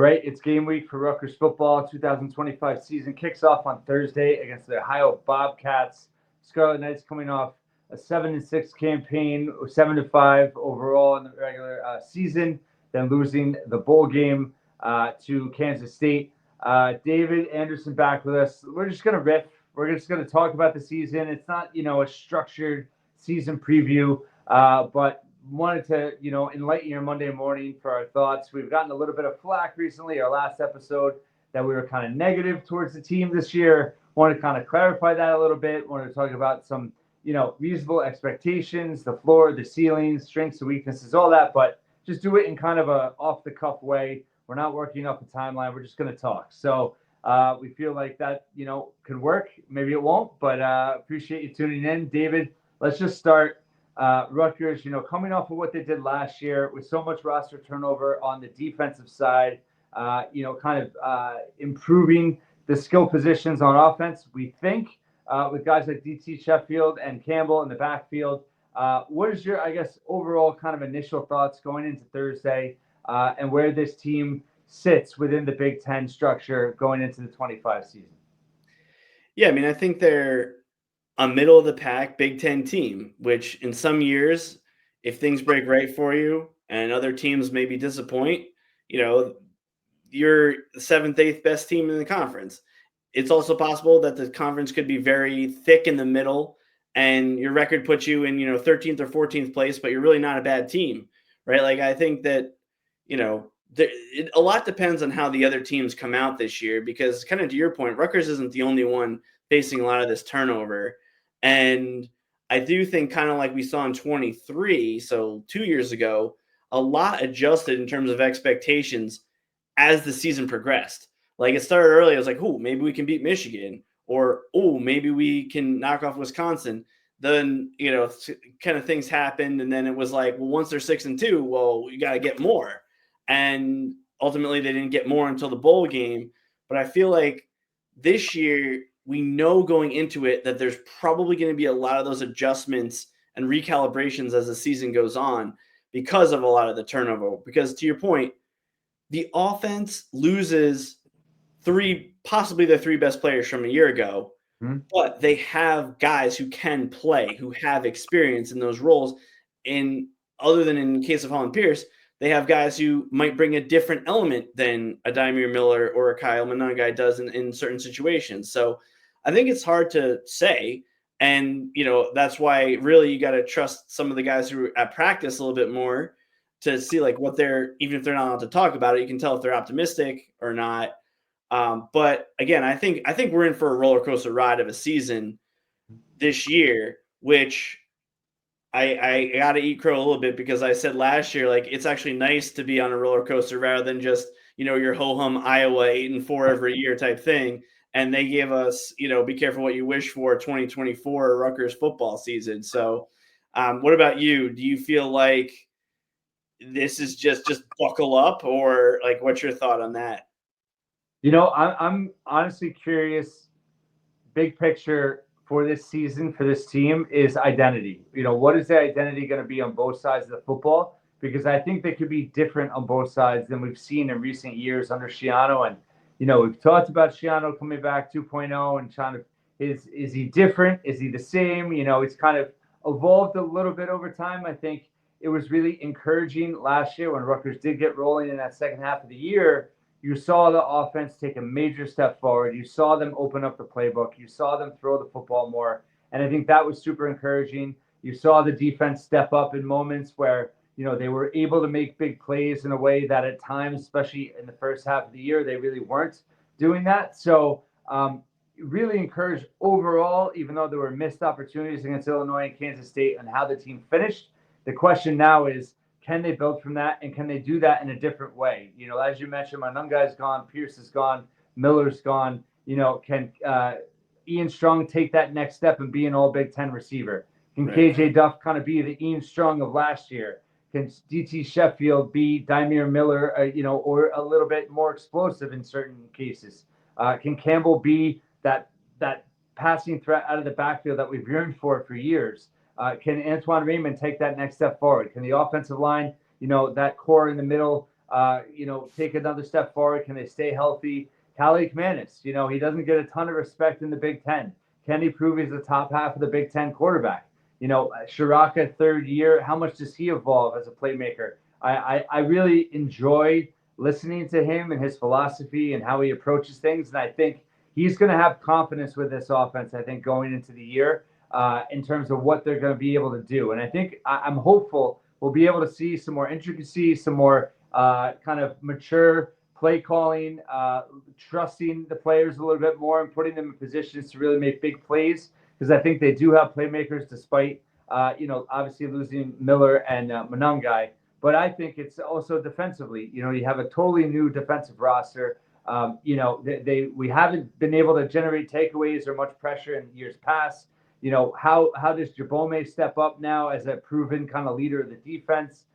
right, it's game week for Rutgers football. 2025 season kicks off on Thursday against the Ohio Bobcats. Scarlet Knights coming off a 7-6 campaign, 7-5 overall in the regular season, then losing the bowl game to Kansas State. David Anderson back with us. We're just gonna riff. We're just gonna talk about the season. It's not a structured season preview, but wanted to, enlighten your Monday morning for our thoughts. We've gotten a little bit of flack recently, our last episode, that we were kind of negative towards the team this year. Want to kind of clarify that a little bit. Want to talk about some, reasonable expectations, the floor, the ceilings, strengths and weaknesses, all that, but just do it in kind of a off the cuff way. We're not working off the timeline. We're just going to talk. So we feel like that, can work. Maybe it won't, but appreciate you tuning in. David, let's just start. Rutgers, coming off of what they did last year with so much roster turnover on the defensive side, improving the skill positions on offense, we think, with guys like DT Sheffield and Campbell in the backfield. What is your, overall kind of initial thoughts going into Thursday and where this team sits within the Big Ten structure going into the 25 season? Yeah, I think they're a middle of the pack Big Ten team, which in some years, if things break right for you and other teams maybe disappoint, you're the 7th, 8th best team in the conference. It's also possible that the conference could be very thick in the middle and your record puts you in, 13th or 14th place, but you're really not a bad team, right? Like, I think that, a lot depends on how the other teams come out this year, because kind of to your point, Rutgers isn't the only one facing a lot of this turnover. And I do think, kind of like we saw in 23, so 2 years ago, a lot adjusted in terms of expectations as the season progressed. Like, it started early, I was like, oh, maybe we can beat Michigan, or, oh, maybe we can knock off Wisconsin. Then, kind of things happened, and then it was like, well, once they're 6-2, well, you got to get more. And ultimately, they didn't get more until the bowl game. But I feel like this year, we know going into it that there's probably going to be a lot of those adjustments and recalibrations as the season goes on because of a lot of the turnover. Because to your point, the offense loses possibly their 3 best players from a year ago, but they have guys who can play, who have experience in those roles. And other than in the case of Holland Pierce, they have guys who might bring a different element than a Dymere Miller or a Kyle Monangai does in certain situations. So I think it's hard to say. And, that's why really you got to trust some of the guys who are at practice a little bit more to see like what even if they're not allowed to talk about it, you can tell if they're optimistic or not. But again, I think we're in for a roller coaster ride of a season this year, which I got to eat crow a little bit, because I said last year, like, it's actually nice to be on a roller coaster rather than just, your ho-hum Iowa 8-4 every year type thing. And they gave us, be careful what you wish for 2024 Rutgers football season. So what about you? Do you feel like this is just buckle up, or like, what's your thought on that? I'm honestly curious, big picture for this season, for this team, is identity. What is the identity going to be on both sides of the football? Because I think they could be different on both sides than we've seen in recent years under Schiano. And, we've talked about Schiano coming back 2.0 and trying to, is he different? Is he the same? It's kind of evolved a little bit over time. I think it was really encouraging last year when Rutgers did get rolling in that second half of the year. You saw the offense take a major step forward. You saw them open up the playbook. You saw them throw the football more. And I think that was super encouraging. You saw the defense step up in moments where, they were able to make big plays in a way that at times, especially in the first half of the year, they really weren't doing that. So really encouraged overall, even though there were missed opportunities against Illinois and Kansas State and how the team finished. The question now is, can they build from that, and can they do that in a different way? As you mentioned, Monangai's gone, Pierce is gone, Miller's gone. Can Ian Strong take that next step and be an all Big Ten receiver? Can KJ Duff kind of be the Ian Strong of last year? Can DT Sheffield be Dymere Miller, or a little bit more explosive in certain cases? Can Campbell be that passing threat out of the backfield that we've yearned for years? Can Antoine Raymond take that next step forward? Can the offensive line, that core in the middle, take another step forward? Can they stay healthy? Cali McManus, he doesn't get a ton of respect in the Big Ten. Can he prove he's the top half of the Big Ten quarterback? Shiraka, third year, how much does he evolve as a playmaker? I really enjoy listening to him and his philosophy and how he approaches things. And I think he's going to have confidence with this offense, I think, going into the year in terms of what they're going to be able to do. And I think I'm hopeful we'll be able to see some more intricacy, some more kind of mature play calling, trusting the players a little bit more and putting them in positions to really make big plays. Because I think they do have playmakers despite, obviously losing Miller and Monangai. But I think it's also defensively. You have a totally new defensive roster. We haven't been able to generate takeaways or much pressure in years past. How does Jabome step up now as a proven kind of leader of the defense?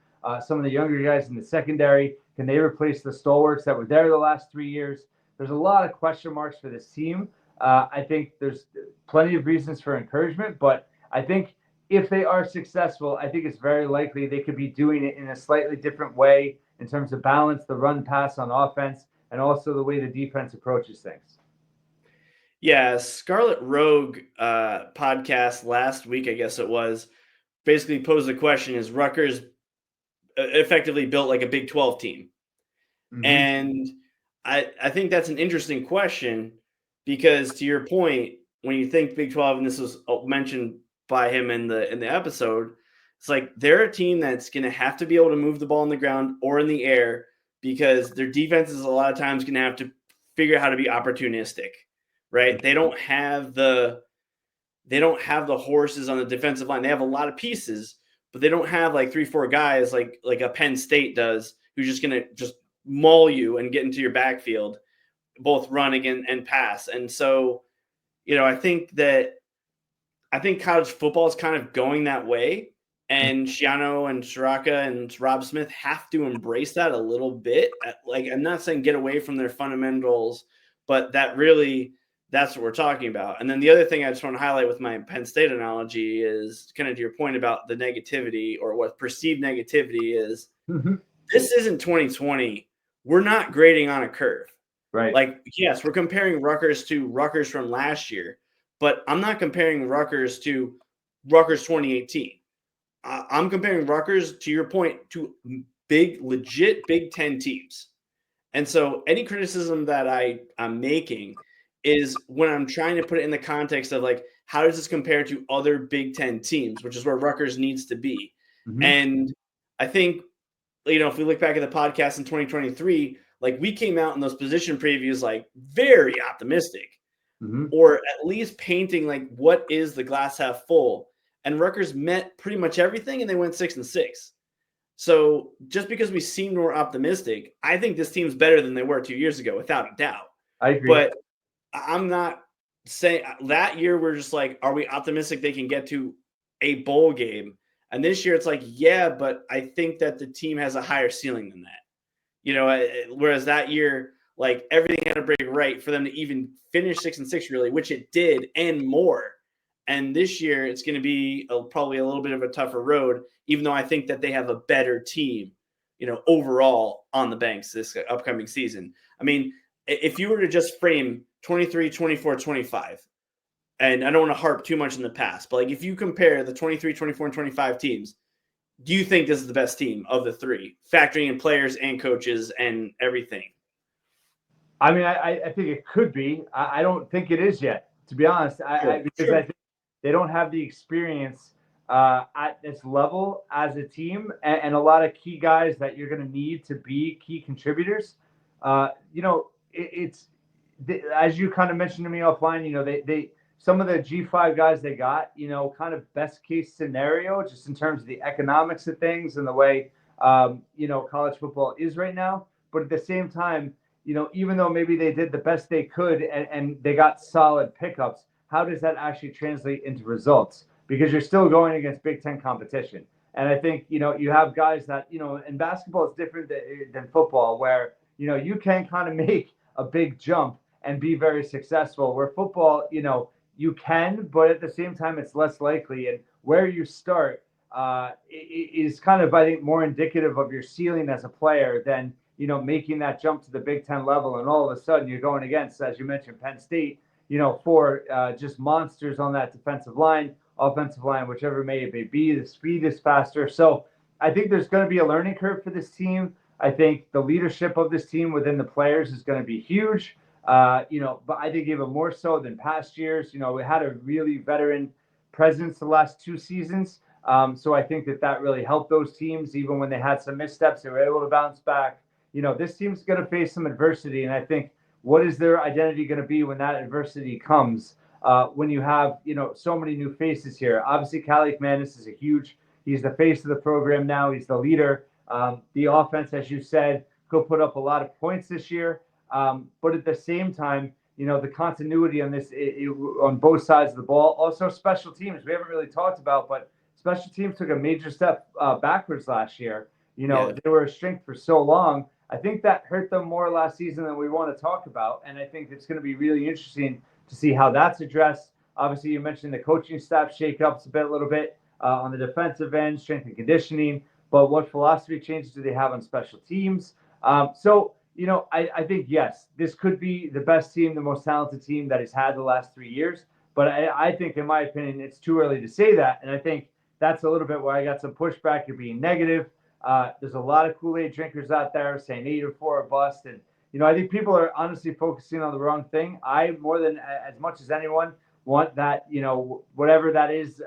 Some of the younger guys in the secondary, can they replace the stalwarts that were there the last 3 years? There's a lot of question marks for this team. I think there's plenty of reasons for encouragement, but I think if they are successful, I think it's very likely they could be doing it in a slightly different way in terms of balance, the run pass on offense, and also the way the defense approaches things. Yeah, Scarlet Rogue podcast last week, I guess it was, basically posed the question, is Rutgers effectively built like a Big 12 team? Mm-hmm. And I think that's an interesting question because, to your point, when you think Big 12, and this was mentioned by him in the episode, it's like they're a team that's going to have to be able to move the ball on the ground or in the air because their defense is a lot of times going to have to figure out how to be opportunistic, right? They don't have the horses on the defensive line. They have a lot of pieces, but they don't have like 3-4 guys like a Penn State does who's just going to just maul you and get into your backfield, both run again and pass. And so, I think college football is kind of going that way, and Schiano and Shiraka and Rob Smith have to embrace that a little bit. Like, I'm not saying get away from their fundamentals, but that's what we're talking about. And then the other thing I just want to highlight with my Penn State analogy is kind of to your point about the negativity or what perceived negativity is. Mm-hmm. This isn't 2020. We're not grading on a curve. Right. Like, yes, we're comparing Rutgers to Rutgers from last year, but I'm not comparing Rutgers to Rutgers 2018. I'm comparing Rutgers, to your point, to legit Big Ten teams. And so any criticism that I'm making is when I'm trying to put it in the context of like, how does this compare to other Big Ten teams, which is where Rutgers needs to be. Mm-hmm. And I think, if we look back at the podcast in 2023, like we came out in those position previews, like very optimistic, mm-hmm. or at least painting like what is the glass half full. And Rutgers met pretty much everything, and they went 6-6. So just because we seem more optimistic, I think this team's better than they were 2 years ago, without a doubt. I agree. But I'm not saying that year we're just like, are we optimistic they can get to a bowl game? And this year it's like, yeah, but I think that the team has a higher ceiling than that. Whereas that year, like everything had to break right for them to even finish 6-6, really, which it did and more. And this year it's going to be probably a little bit of a tougher road, even though I think that they have a better team, overall on the Banks this upcoming season. I mean, if you were to just frame 23, 24, 25, and I don't want to harp too much in the past, but like if you compare the 23, 24, and 25 teams, do you think this is the best team of the three, factoring in players and coaches and everything? I mean, I think it could be. I don't think it is yet, to be honest, because I think they don't have the experience at this level as a team and a lot of key guys that you're going to need to be key contributors. It's as you kind of mentioned to me offline, they some of the G5 guys they got, kind of best case scenario, just in terms of the economics of things and the way, college football is right now. But at the same time, even though maybe they did the best they could and they got solid pickups, how does that actually translate into results? Because you're still going against Big Ten competition. And I think, you have guys that, and basketball is different than football, where, you can kind of make a big jump and be very successful, where football, you can, but at the same time, it's less likely. And where you start is kind of, I think, more indicative of your ceiling as a player than, making that jump to the Big Ten level, and all of a sudden you're going against, as you mentioned, Penn State, for just monsters on that defensive line, offensive line, whichever may it be. The speed is faster. So I think there's going to be a learning curve for this team. I think the leadership of this team within the players is going to be huge. But I think even more so than past years. We had a really veteran presence the last 2 seasons. So I think that really helped those teams. Even when they had some missteps, they were able to bounce back. This team's going to face some adversity. And I think, what is their identity going to be when that adversity comes? When you have, so many new faces here. Obviously, Calic Manis is he's the face of the program now. He's the leader. The offense, as you said, could put up a lot of points this year. But at the same time, the continuity on this on both sides of the ball. Also, special teams we haven't really talked about, but special teams took a major step backwards last year. They were a strength for so long. I think that hurt them more last season than we want to talk about. And I think it's going to be really interesting to see how that's addressed. Obviously, you mentioned the coaching staff shakeups a little bit on the defensive end, strength and conditioning. But what philosophy changes do they have on special teams? I think, yes, this could be the best team, the most talented team that he's had the last 3 years. But I think, in my opinion, it's too early to say that. And I think that's a little bit where I got some pushback. You're being negative. There's a lot of Kool-Aid drinkers out there saying 8-4 a bust. And, I think people are honestly focusing on the wrong thing. I, more than as much as anyone, want that, whatever that is,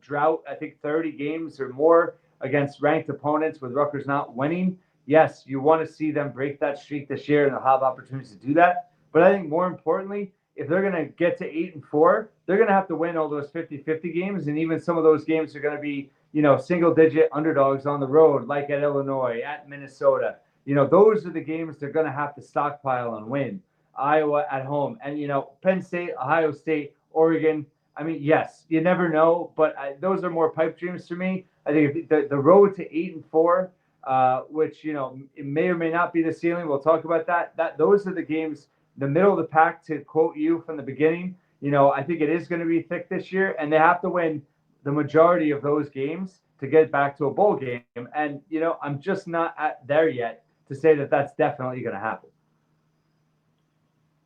drought, I think 30 games or more against ranked opponents with Rutgers not winning. Yes, you want to see them break that streak this year, and they'll have opportunities to do that. But I think more importantly, if they're going to get to 8-4, they're going to have to win all those 50-50 games. And even some of those games are going to be, single-digit underdogs on the road, like at Illinois, at Minnesota. Those are the games they're going to have to stockpile and win. Iowa at home. And, Penn State, Ohio State, Oregon. I mean, yes, you never know, but those are more pipe dreams for me. I think the road to 8-4, which, it may or may not be the ceiling. We'll talk about that. Those are the games, the middle of the pack, to quote you from the beginning. I think it is going to be thick this year, and they have to win the majority of those games to get back to a bowl game. And, I'm just not there yet to say that that's definitely going to happen.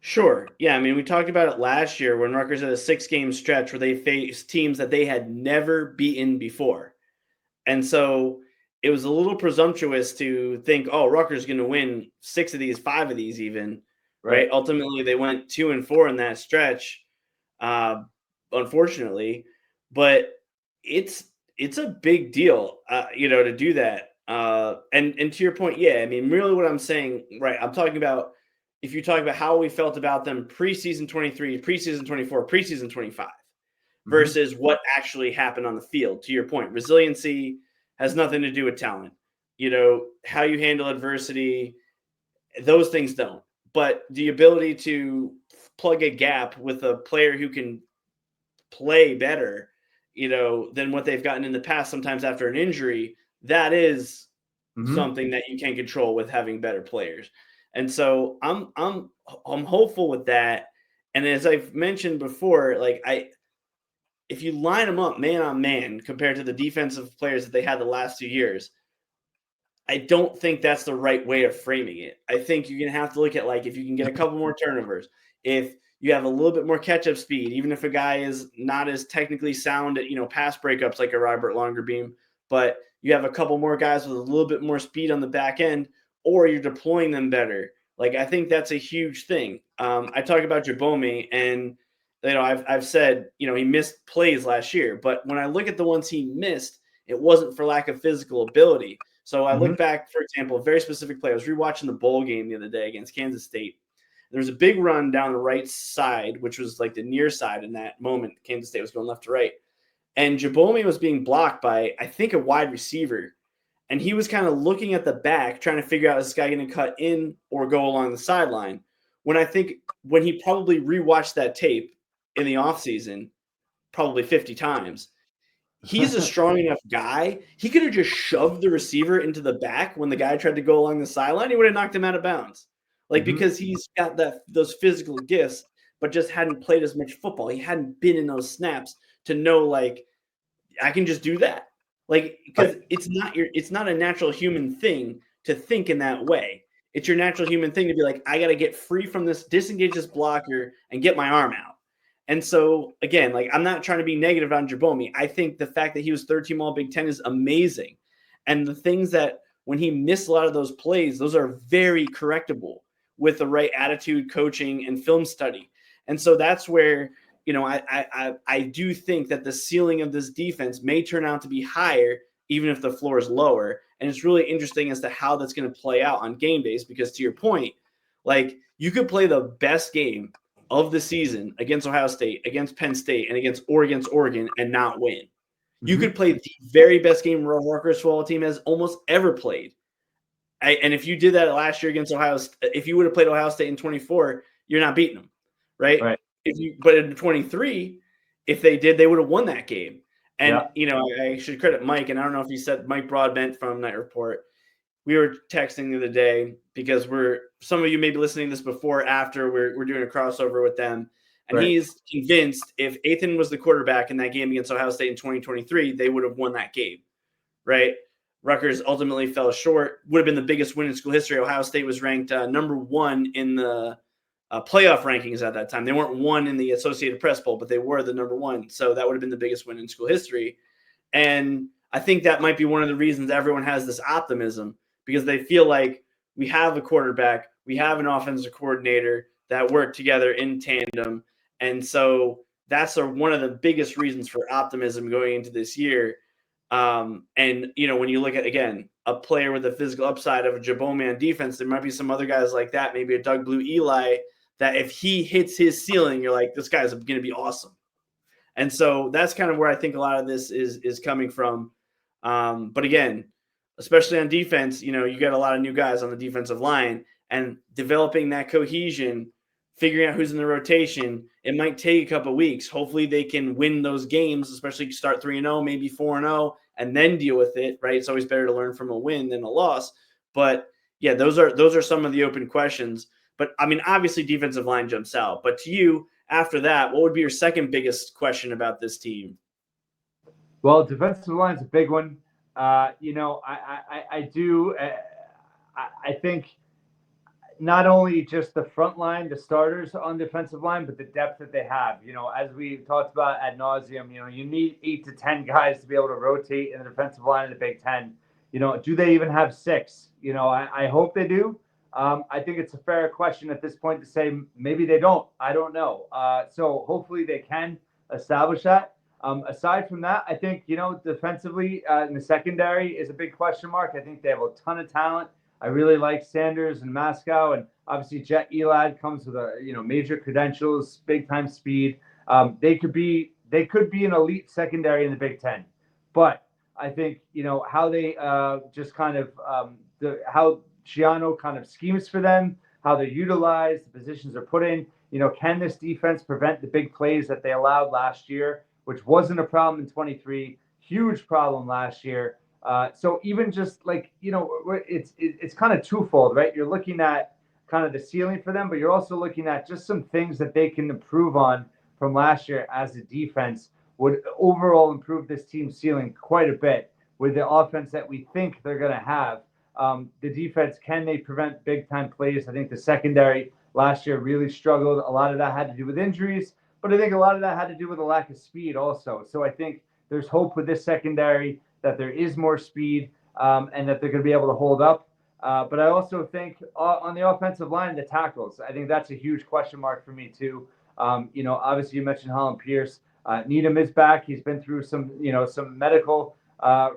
Sure. Yeah. I mean, we talked about it last year when Rutgers had a 6-game stretch where they faced teams that they had never beaten before. And so it was a little presumptuous to think, oh, Rutgers is going to win 6 of these, 5 of these even, right? Ultimately, they went 2-4 in that stretch, unfortunately. But it's a big deal, to do that. And to your point, yeah, I mean, really what I'm saying, right, I'm talking about, if you talk about how we felt about them preseason 23, preseason 24, preseason 25, versus what actually happened on the field. To your point, resiliency has nothing to do with talent. How you handle adversity, those things don't. But the ability to plug a gap with a player who can play better, than what they've gotten in the past, sometimes after an injury, that is something that you can control with having better players. And so I'm hopeful with that. And as I've mentioned before, if you line them up man on man compared to the defensive players that they had the last 2 years, I don't think that's the right way of framing it. I think you're going to have to look at, if you can get a couple more turnovers, if you have a little bit more catch-up speed, even if a guy is not as technically sound at, pass breakups like a Robert Longerbeam, but you have a couple more guys with a little bit more speed on the back end, or you're deploying them better. I think that's a huge thing. I talk about Jabome, and I've said, he missed plays last year, but when I look at the ones he missed, it wasn't for lack of physical ability. So I look back, for example, a very specific play. I was rewatching the bowl game the other day against Kansas State. There was a big run down the right side, which was like the near side in that moment. Kansas State was going left to right. And Jabome was being blocked by, I think, a wide receiver. And he was kind of looking at the back, trying to figure out, is this guy going to cut in or go along the sideline? When he probably rewatched that tape in the offseason, probably 50 times, he's a strong enough guy. He could have just shoved the receiver into the back when the guy tried to go along the sideline. He would have knocked him out of bounds. Because he's got those physical gifts, but just hadn't played as much football. He hadn't been in those snaps to know, I can just do that. Because it's not a natural human thing to think in that way. it's your natural human thing to be like, I got to get free from this, disengage this blocker, and get my arm out. And so, again, like, I'm not trying to be negative on Jabomi. I think the fact that he was third team All Big Ten is amazing. And the things that when he missed a lot of those plays, those are very correctable with the right attitude, coaching, and film study. And so that's where, I do think that the ceiling of this defense may turn out to be higher, even if the floor is lower. And it's really interesting as to how that's going to play out on game days, because to your point, like, you could play the best game of the season against Ohio State, against Penn State, and against Oregon and not win. You could play the very best game Rutgers football team has almost ever played. And if you did that last year against Ohio, if you would have played Ohio State in 24, you're not beating them, right? But in 23, if they did, they would have won that game. And, I should credit Mike, and I don't know if he said Mike Broadbent from Night Report. We were texting the other day because some of you may be listening to this before or after we're doing a crossover with them. And he's convinced if Ethan was the quarterback in that game against Ohio State in 2023, they would have won that game, right? Rutgers ultimately fell short. Would have been the biggest win in school history. Ohio State was ranked number 1 in the playoff rankings at that time. They weren't 1 in the Associated Press poll, but they were the number 1. So that would have been the biggest win in school history. And I think that might be one of the reasons everyone has this optimism, because they feel like we have a quarterback, we have an offensive coordinator that work together in tandem. And so that's one of the biggest reasons for optimism going into this year. And, when you look at, again, a player with a physical upside of a Jabomi on defense, there might be some other guys like that, maybe a Doug Blue Eli, that if he hits his ceiling, you're like, this guy's going to be awesome. And so that's kind of where I think a lot of this is coming from. But again, especially on defense, you got a lot of new guys on the defensive line, and developing that cohesion, figuring out who's in the rotation, it might take a couple of weeks. Hopefully they can win those games, especially start 3-0, maybe 4-0, and then deal with it, right? It's always better to learn from a win than a loss. But yeah, those are some of the open questions. But I mean, obviously defensive line jumps out. But to you, after that, what would be your second biggest question about this team? Well, defensive line is a big one. I think not only just the front line, the starters on defensive line, but the depth that they have. As we talked about ad nauseum, you need 8 to 10 guys to be able to rotate in the defensive line in the Big Ten. Do they even have 6? I hope they do. I think it's a fair question at this point to say maybe they don't. I don't know. So hopefully they can establish that. Aside from that, I think, defensively in the secondary is a big question mark. I think they have a ton of talent. I really like Sanders and Mascow, and obviously Jet Elad comes with major credentials, big time speed. They could be an elite secondary in the Big Ten, but I think how they just kind of how Schiano kind of schemes for them, how they're utilized, the positions are put in. Can this defense prevent the big plays that they allowed last year, which wasn't a problem in 23, huge problem last year. So even just like, it's kind of twofold, right? You're looking at kind of the ceiling for them, but you're also looking at just some things that they can improve on from last year as a defense would overall improve this team's ceiling quite a bit with the offense that we think they're going to have. The defense, can they prevent big time plays? I think the secondary last year really struggled. A lot of that had to do with injuries, but I think a lot of that had to do with a lack of speed also. So I think there's hope with this secondary that there is more speed and that they're going to be able to hold up. But I also think on the offensive line, the tackles, I think that's a huge question mark for me too. Obviously you mentioned Holland Pierce. Needham is back. He's been through some medical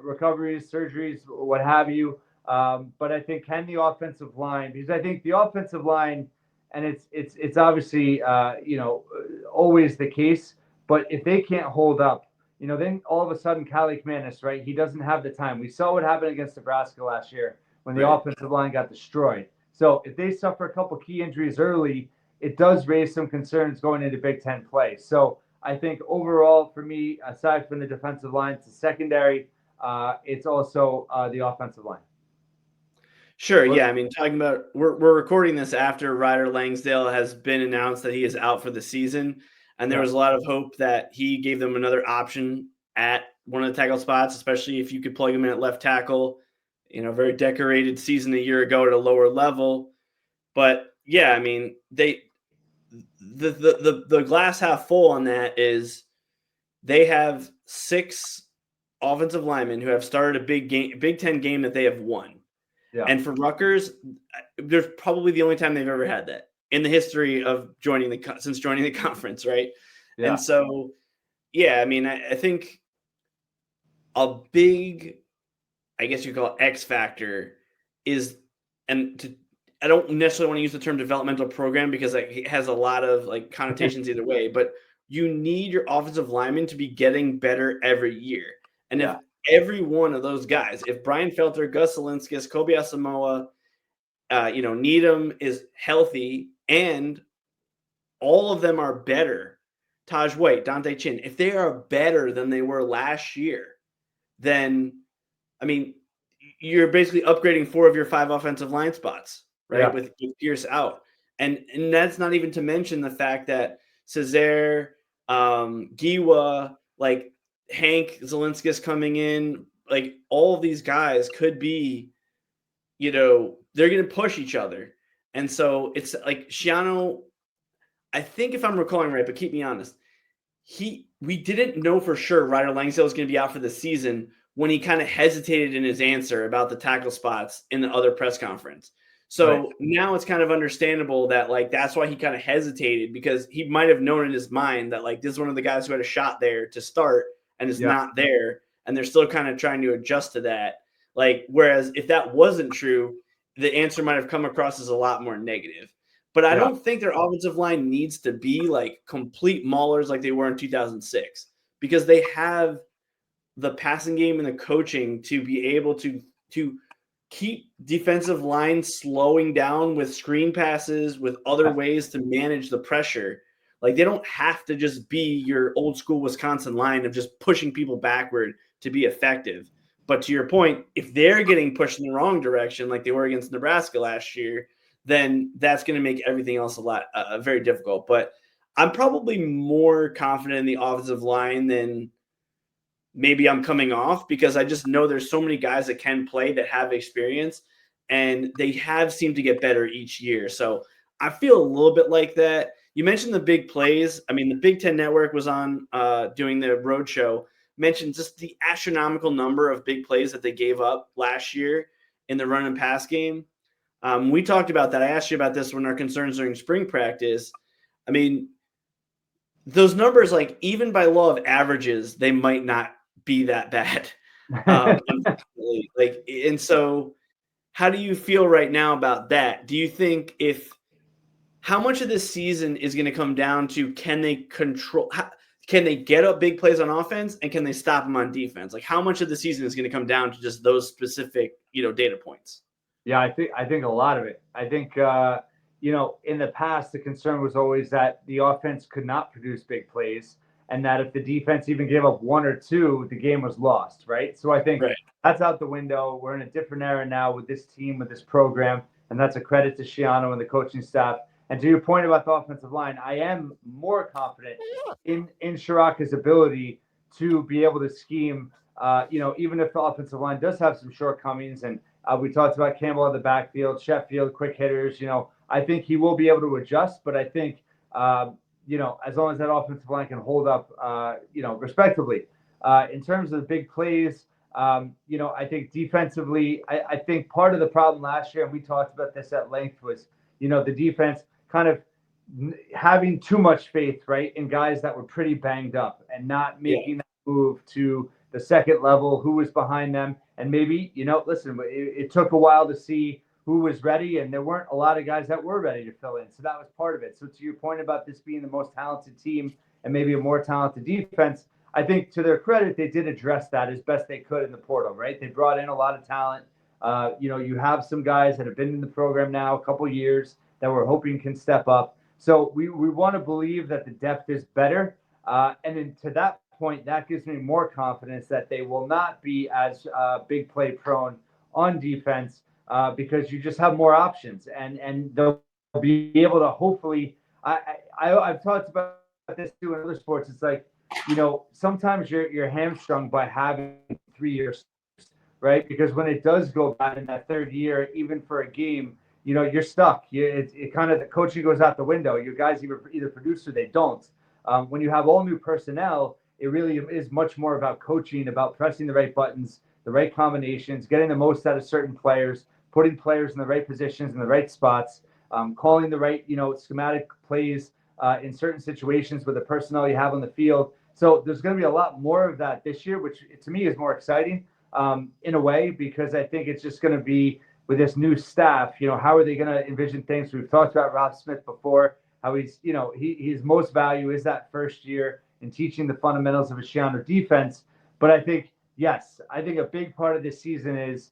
recoveries, surgeries, what have you. But I think can the offensive line, because I think the offensive line, and it's obviously always the case, but if they can't hold up, then all of a sudden Kalik Manis, right? He doesn't have the time. We saw what happened against Nebraska last year when the offensive line got destroyed. So if they suffer a couple key injuries early, it does raise some concerns going into Big Ten play. So I think overall for me, aside from the defensive line, it's the secondary. It's also the offensive line. Sure. Yeah. I mean, talking about we're recording this after Ryder Langsdale has been announced that he is out for the season. And there was a lot of hope that he gave them another option at one of the tackle spots, especially if you could plug him in at left tackle. very decorated season a year ago at a lower level. But yeah, I mean, the glass half full on that is they have 6 offensive linemen who have started a Big Ten game that they have won. Yeah. And for Rutgers, there's probably the only time they've ever had that in the history of since joining the conference, right? Yeah. And so, yeah, I mean, I think a big, I guess you call it X factor is, I don't necessarily want to use the term developmental program because it has a lot of like connotations either way, but you need your offensive linemen to be getting better every year. And if every one of those guys, if Brian Felter, Gus Zielinskis, Kobe Asamoah, Needham is healthy and all of them are better, Taj White, Dante Chin, if they are better than they were last year, then, I mean, you're basically upgrading 4 of your 5 offensive line spots, right? Yeah. With Pierce out. And that's not even to mention the fact that Cesare, Giwa, like Hank Zielinskis coming in, like all of these guys could be, they're going to push each other. And so it's like Schiano, I think if I'm recalling right, but keep me honest, we didn't know for sure Ryder Langsdale was going to be out for the season when he kind of hesitated in his answer about the tackle spots in the other press conference. So now it's kind of understandable that like that's why he kind of hesitated, because he might have known in his mind that like this is one of the guys who had a shot there to start and is not there, and they're still kind of trying to adjust to that. Like, whereas if that wasn't true, the answer might have come across as a lot more negative. But I don't think their offensive line needs to be like complete maulers like they were in 2006, because they have the passing game and the coaching to be able to keep defensive line slowing down with screen passes, with other ways to manage the pressure. Like, they don't have to just be your old school Wisconsin line of just pushing people backward to be effective. But to your point, if they're getting pushed in the wrong direction, like they were against Nebraska last year, then that's going to make everything else a lot very difficult. But I'm probably more confident in the offensive line than maybe I'm coming off, because I just know there's so many guys that can play, that have experience, and they have seemed to get better each year. So I feel a little bit like that. You mentioned the big plays. I mean, the Big Ten Network was on doing the road show, mentioned just the astronomical number of big plays that they gave up last year in the run and pass game. We talked about that. I asked you about this when our concerns during spring practice. I mean, those numbers, like even by law of averages, they might not be that bad. Unfortunately. Like, and so how do you feel right now about that? Do you think how much of this season is going to come down to can they get up big plays on offense, and can they stop them on defense? Like, how much of the season is going to come down to just those specific, data points? Yeah, I think a lot of it. I think in the past the concern was always that the offense could not produce big plays, and that if the defense even gave up 1 or 2, the game was lost, right? So I think that's out the window. We're in a different era now with this team, with this program, and that's a credit to Schiano and the coaching staff. And to your point about the offensive line, I am more confident in Shiraka's ability to be able to scheme. Even if the offensive line does have some shortcomings, and we talked about Campbell in the backfield, Sheffield, quick hitters. I think he will be able to adjust, but I think as long as that offensive line can hold up, respectively. In terms of the big plays, I think defensively, I think part of the problem last year, and we talked about this at length, was the defense kind of having too much faith, right, in guys that were pretty banged up and not making that move to the second level, who was behind them. And maybe, listen, it took a while to see who was ready, and there weren't a lot of guys that were ready to fill in. So that was part of it. So to your point about this being the most talented team and maybe a more talented defense, I think to their credit, they did address that as best they could in the portal, right? They brought in a lot of talent. You have some guys that have been in the program now a couple of years that we're hoping can step up. So we want to believe that the depth is better. And then to that point, that gives me more confidence that they will not be as big play prone on defense, because you just have more options, and they'll be able to hopefully. I've talked about this too in other sports. It's like, sometimes you're hamstrung by having 3 years, right? Because when it does go bad in that third year, even for a game, you're stuck. It kind of, the coaching goes out the window. Your guys either produce or they don't. When you have all new personnel, it really is much more about coaching, about pressing the right buttons, the right combinations, getting the most out of certain players, putting players in the right positions in the right spots, calling the right, schematic plays in certain situations with the personnel you have on the field. So there's going to be a lot more of that this year, which to me is more exciting in a way, because I think it's just going to be with this new staff. How are they going to envision things? We've talked about Rob Smith before, how his most value is that first year in teaching the fundamentals of a Schiano defense. But I think, yes, I think a big part of this season is,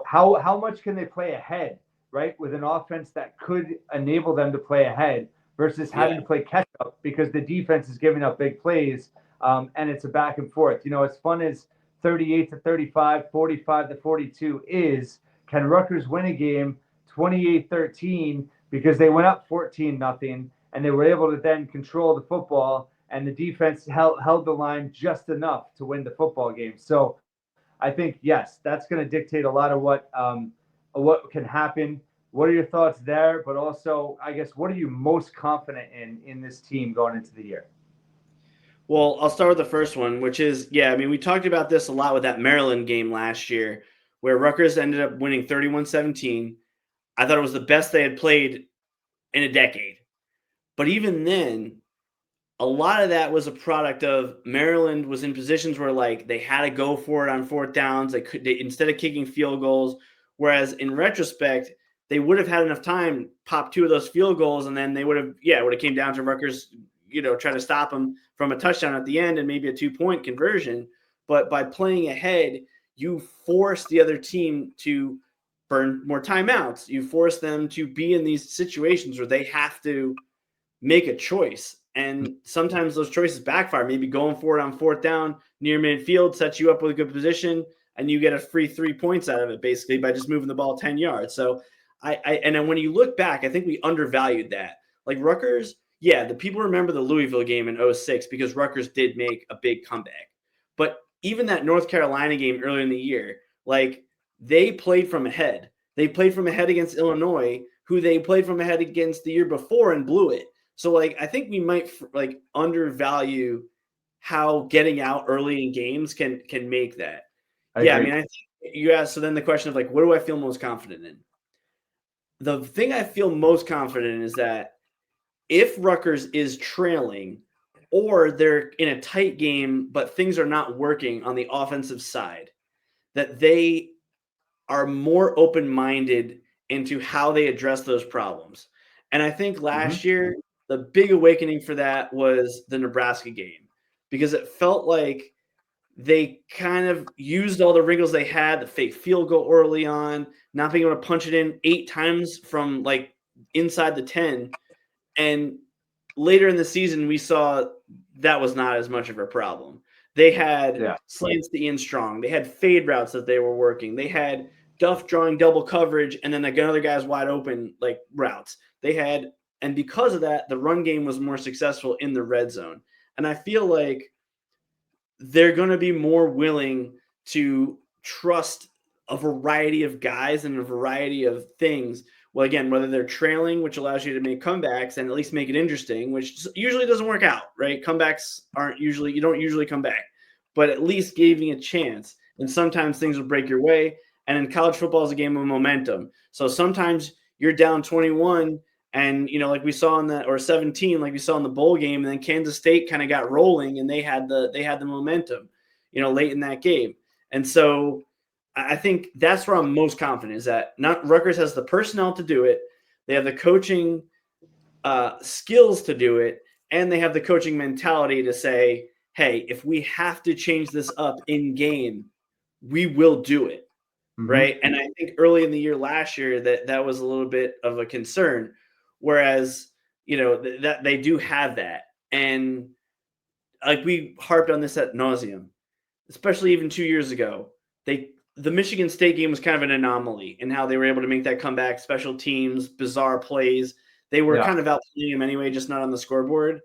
how much can they play ahead, right? With an offense that could enable them to play ahead versus having to play catch up because the defense is giving up big plays, and it's a back and forth. As fun as 38-35, 45-42 is, can Rutgers win a game 28-13 because they went up 14-0 and they were able to then control the football and the defense held the line just enough to win the football game. So I think, yes, that's going to dictate a lot of what can happen. What are your thoughts there? But also, I guess, what are you most confident in this team going into the year? Well, I'll start with the first one, which is, we talked about this a lot with that Maryland game last year, where Rutgers ended up winning 31-17. I thought it was the best they had played in a decade. But even then, a lot of that was a product of Maryland was in positions where they had to go for it on fourth downs. They instead of kicking field goals, whereas in retrospect, they would have had enough time pop 2 of those field goals, and then they would have came down to Rutgers, trying to stop them from a touchdown at the end and maybe a 2-point conversion. But by playing ahead, you force the other team to burn more timeouts. You force them to be in these situations where they have to make a choice. And sometimes those choices backfire. Maybe going for it on fourth down near midfield sets you up with a good position, and you get a free 3 points out of it, basically, by just moving the ball 10 yards. So and then when you look back, I think we undervalued that. Like Rutgers, the people remember the Louisville game in 06 because Rutgers did make a big comeback. But even that North Carolina game earlier in the year, they played from ahead. They played from ahead against Illinois, who they played from ahead against the year before and blew it. So, I think we might undervalue how getting out early in games can make that. I think you asked. So then the question of what do I feel most confident in? The thing I feel most confident in is that if Rutgers is trailing or they're in a tight game, but things are not working on the offensive side, that they are more open-minded into how they address those problems. And I think last year, the big awakening for that was the Nebraska game, because it felt like they kind of used all the wrinkles they had, the fake field goal early on, not being able to punch it in 8 times from inside the 10. And later in the season, we saw that was not as much of a problem. They had slants to Ian Strong. They had fade routes that they were working. They had Duff drawing double coverage, and then another guy's wide open routes. They had, and because of that, the run game was more successful in the red zone. And I feel like they're going to be more willing to trust a variety of guys and a variety of things. Well, again, whether they're trailing, which allows you to make comebacks and at least make it interesting, which usually doesn't work out, right? Comebacks you don't usually come back, but at least giving a chance. And sometimes things will break your way. And in college football is a game of momentum. So sometimes you're down 21 and, like we saw or 17, like we saw in the bowl game, and then Kansas State kind of got rolling and they had the momentum, late in that game. And so I think that's where I'm most confident, is that Rutgers has the personnel to do it. They have the coaching skills to do it. And they have the coaching mentality to say, hey, if we have to change this up in game, we will do it. Right. And I think early in the year last year that was a little bit of a concern, whereas, that they do have that. And we harped on this ad nauseum, especially even 2 years ago. The Michigan State game was kind of an anomaly in how they were able to make that comeback, special teams, bizarre plays. They were kind of outplaying them anyway, just not on the scoreboard.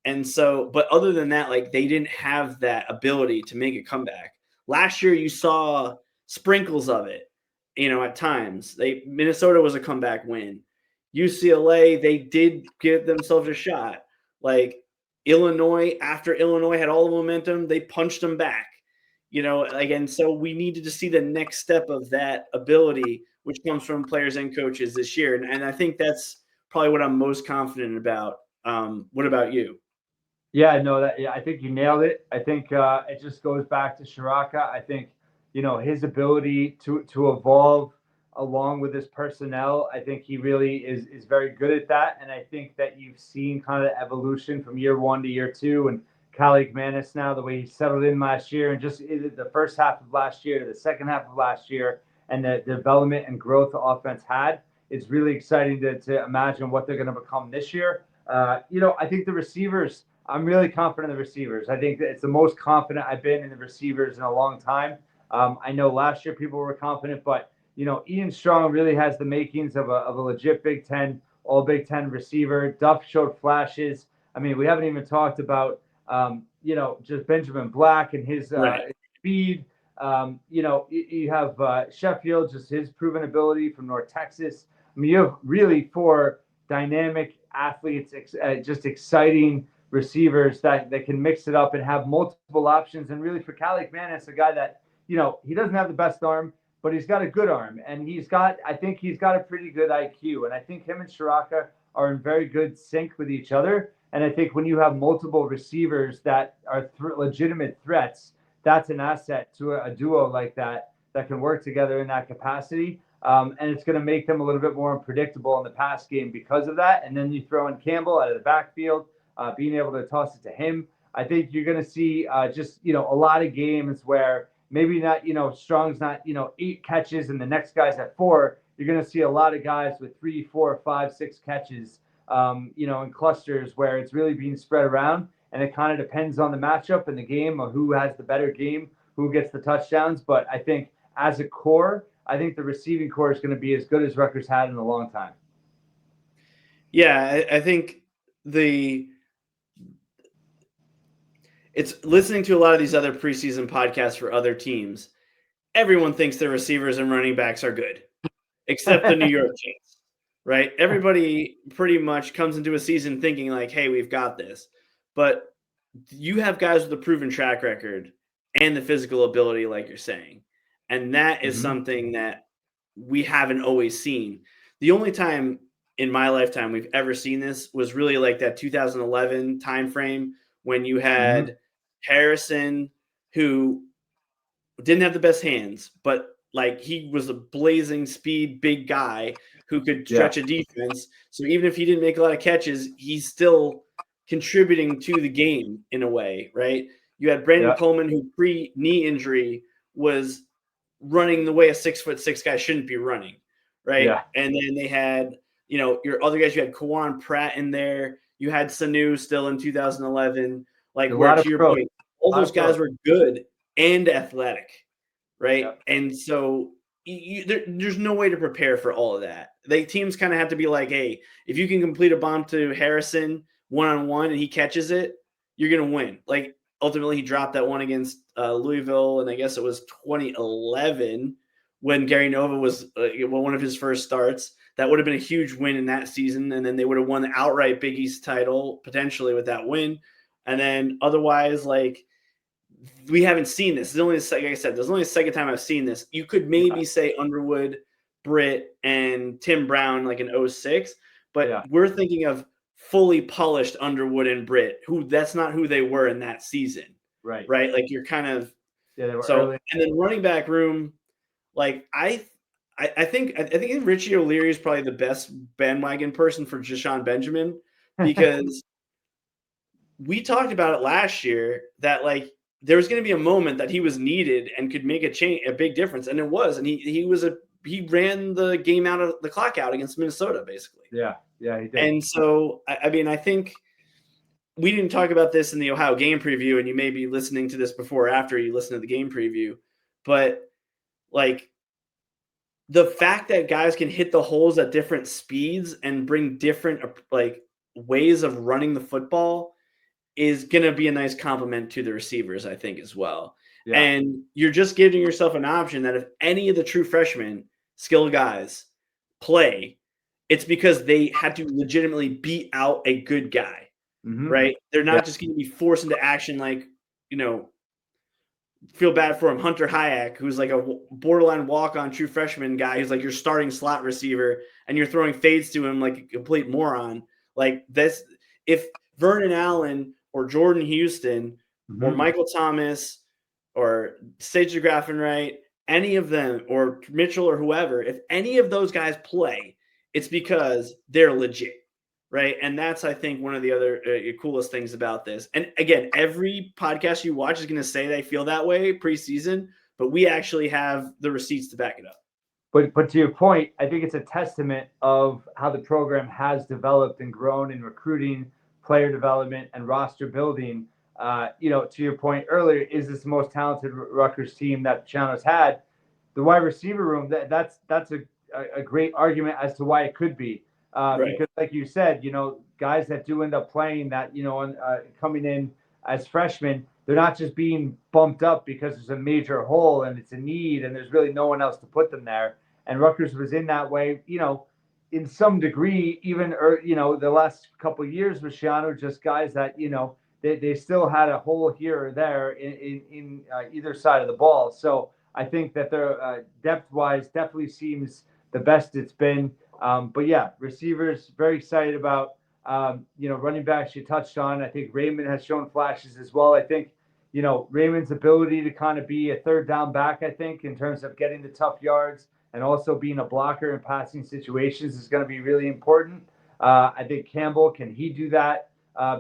And so, but other than that, they didn't have that ability to make a comeback. Last year, you saw sprinkles of it, at times. Minnesota was a comeback win. UCLA, they did give themselves a shot. Like Illinois, after Illinois had all the momentum, they punched them back. And so we needed to see the next step of that ability, which comes from players and coaches this year. And I think that's probably what I'm most confident about. What about you? Yeah, no, I think you nailed it. I think it just goes back to Shiraka. I think, his ability to evolve along with his personnel, I think he really is very good at that. And I think that you've seen kind of the evolution from year one to year two. And Cali Manis now, the way he settled in last year and just the first half of last year to the second half of last year, and the development and growth the offense had, it's really exciting to imagine what they're going to become this year. I think the receivers, I'm really confident in the receivers. I think that it's the most confident I've been in the receivers in a long time. I know last year people were confident, but Ian Strong really has the makings of a legit Big Ten, all Big Ten receiver. Duff showed flashes. I mean, we haven't even talked about just Benjamin Black and his speed. You have Sheffield, just his proven ability from North Texas. I mean, you have really four dynamic athletes, just exciting receivers that can mix it up and have multiple options. And really for Cali Manis, a guy that, he doesn't have the best arm, but he's got a good arm. And I think he's got a pretty good IQ. And I think him and Shiraka are in very good sync with each other. And I think when you have multiple receivers that are legitimate threats, that's an asset to a duo like that can work together in that capacity. And it's going to make them a little bit more unpredictable in the pass game because of that. And then you throw in Campbell out of the backfield, being able to toss it to him. I think you're going to see a lot of games where maybe not, Strong's not, 8 catches and the next guy's at 4. You're going to see a lot of guys with 3, 4, 5, 6 catches, in clusters where it's really being spread around. And it kind of depends on the matchup and the game or who has the better game, who gets the touchdowns. But I think as a core, I think the receiving core is going to be as good as Rutgers had in a long time. Yeah, I think it's listening to a lot of these other preseason podcasts for other teams. Everyone thinks their receivers and running backs are good, except the New York Jets, right? Everybody pretty much comes into a season thinking like, hey, we've got this. But you have guys with a proven track record and the physical ability, like you're saying. And that is something that we haven't always seen. The only time in my lifetime we've ever seen this was really like that 2011 timeframe when you had Harrison, who didn't have the best hands, but like he was a blazing speed, big guy who could stretch a defense. So even if he didn't make a lot of catches, he's still contributing to the game in a way, right? You had Brandon Coleman, who pre-knee injury was running the way a 6'6" guy shouldn't be running, right? Yeah. And then they had, your other guys. You had Kawan Pratt in there. You had Sanu still in 2011. Like, where to your point, all those guys were good and athletic, right? Yep. And so there's no way to prepare for all of that. Teams kind of have to be like, hey, if you can complete a bomb to Harrison one-on-one and he catches it, you're going to win. Like, ultimately, he dropped that one against Louisville, and I guess it was 2011 when Gary Nova was one of his first starts. That would have been a huge win in that season, and then they would have won the outright Big East title potentially with that win. And then otherwise, like, we haven't seen this. There's only, like I said, there's only the second time I've seen this. You could maybe say Underwood, Britt, and Tim Brown like in 06, but we're thinking of fully polished Underwood and Britt, who that's not who they were in that season. Right. Like you're kind of they were early. And then running back room, like I think Richie O'Leary is probably the best bandwagon person for Jashawn Benjamin, because we talked about it last year that like there was going to be a moment that he was needed and could make a big difference, and it was, and he ran the game out of the clock out against Minnesota basically. Yeah, he did. And so I mean, I think we didn't talk about this in the Ohio game preview, and you may be listening to this before or after you listen to the game preview, but like the fact that guys can hit the holes at different speeds and bring different like ways of running the football is going to be a nice compliment to the receivers, I think, as well. Yeah. And you're just giving yourself an option that if any of the true freshmen, skilled guys, play, it's because they had to legitimately beat out a good guy, right? They're not just going to be forced into action like, feel bad for him, Hunter Hayek, who's like a borderline walk-on true freshman guy who's like your starting slot receiver, and you're throwing fades to him like a complete moron. Like this, if Vernon Allen or Jordan Houston or Michael Thomas or Sage Grafenright, any of them, or Mitchell or whoever, if any of those guys play, it's because they're legit. Right. And that's, I think, one of the other coolest things about this. And again, every podcast you watch is going to say they feel that way preseason, but we actually have the receipts to back it up. But to your point, I think it's a testament of how the program has developed and grown in recruiting, player development, and roster building. To your point earlier, is this the most talented Rutgers team that Schiano's had? The wide receiver room, that's a great argument as to why it could be. Right. Because, like you said, guys that do end up playing that, coming in as freshmen, they're not just being bumped up because there's a major hole and it's a need and there's really no one else to put them there. And Rutgers was in that way, in some degree, even, the last couple of years with Schiano, just guys that, they still had a hole here or there in either side of the ball. So I think that their depth-wise definitely seems the best it's been. But yeah, receivers, very excited about, running backs you touched on. I think Raymond has shown flashes as well. I think, Raymond's ability to kind of be a third down back, I think, in terms of getting the tough yards and also being a blocker in passing situations is going to be really important. I think Campbell, can he do that?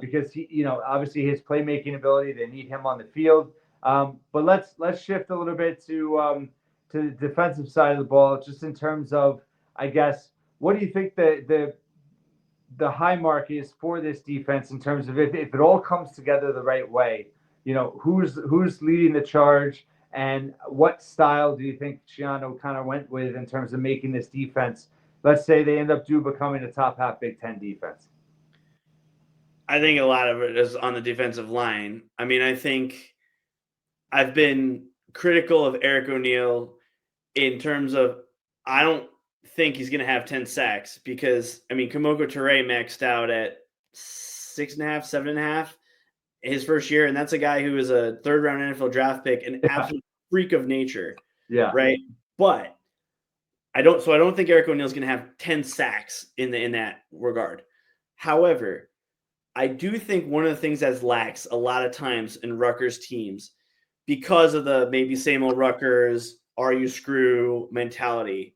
Because he, obviously his playmaking ability, they need him on the field. But let's shift a little bit to the defensive side of the ball, just in terms of, I guess, what do you think the high mark is for this defense in terms of if it all comes together the right way? Who's leading the charge, and what style do you think Schiano kind of went with in terms of making this defense? Let's say they end up becoming a top half Big Ten defense. I think a lot of it is on the defensive line. I mean, I think I've been critical of Eric O'Neill in terms of I don't think he's going to have 10 sacks because, Kamoko Toure maxed out at 6.5, 7.5 his first year. And that's a guy who is a third-round NFL draft pick, an absolute freak of nature. Yeah. Right. But I don't think Eric O'Neill's going to have 10 sacks in that regard. However, I do think one of the things that lacks a lot of times in Rutgers teams, because of the maybe same old Rutgers, are you screw mentality,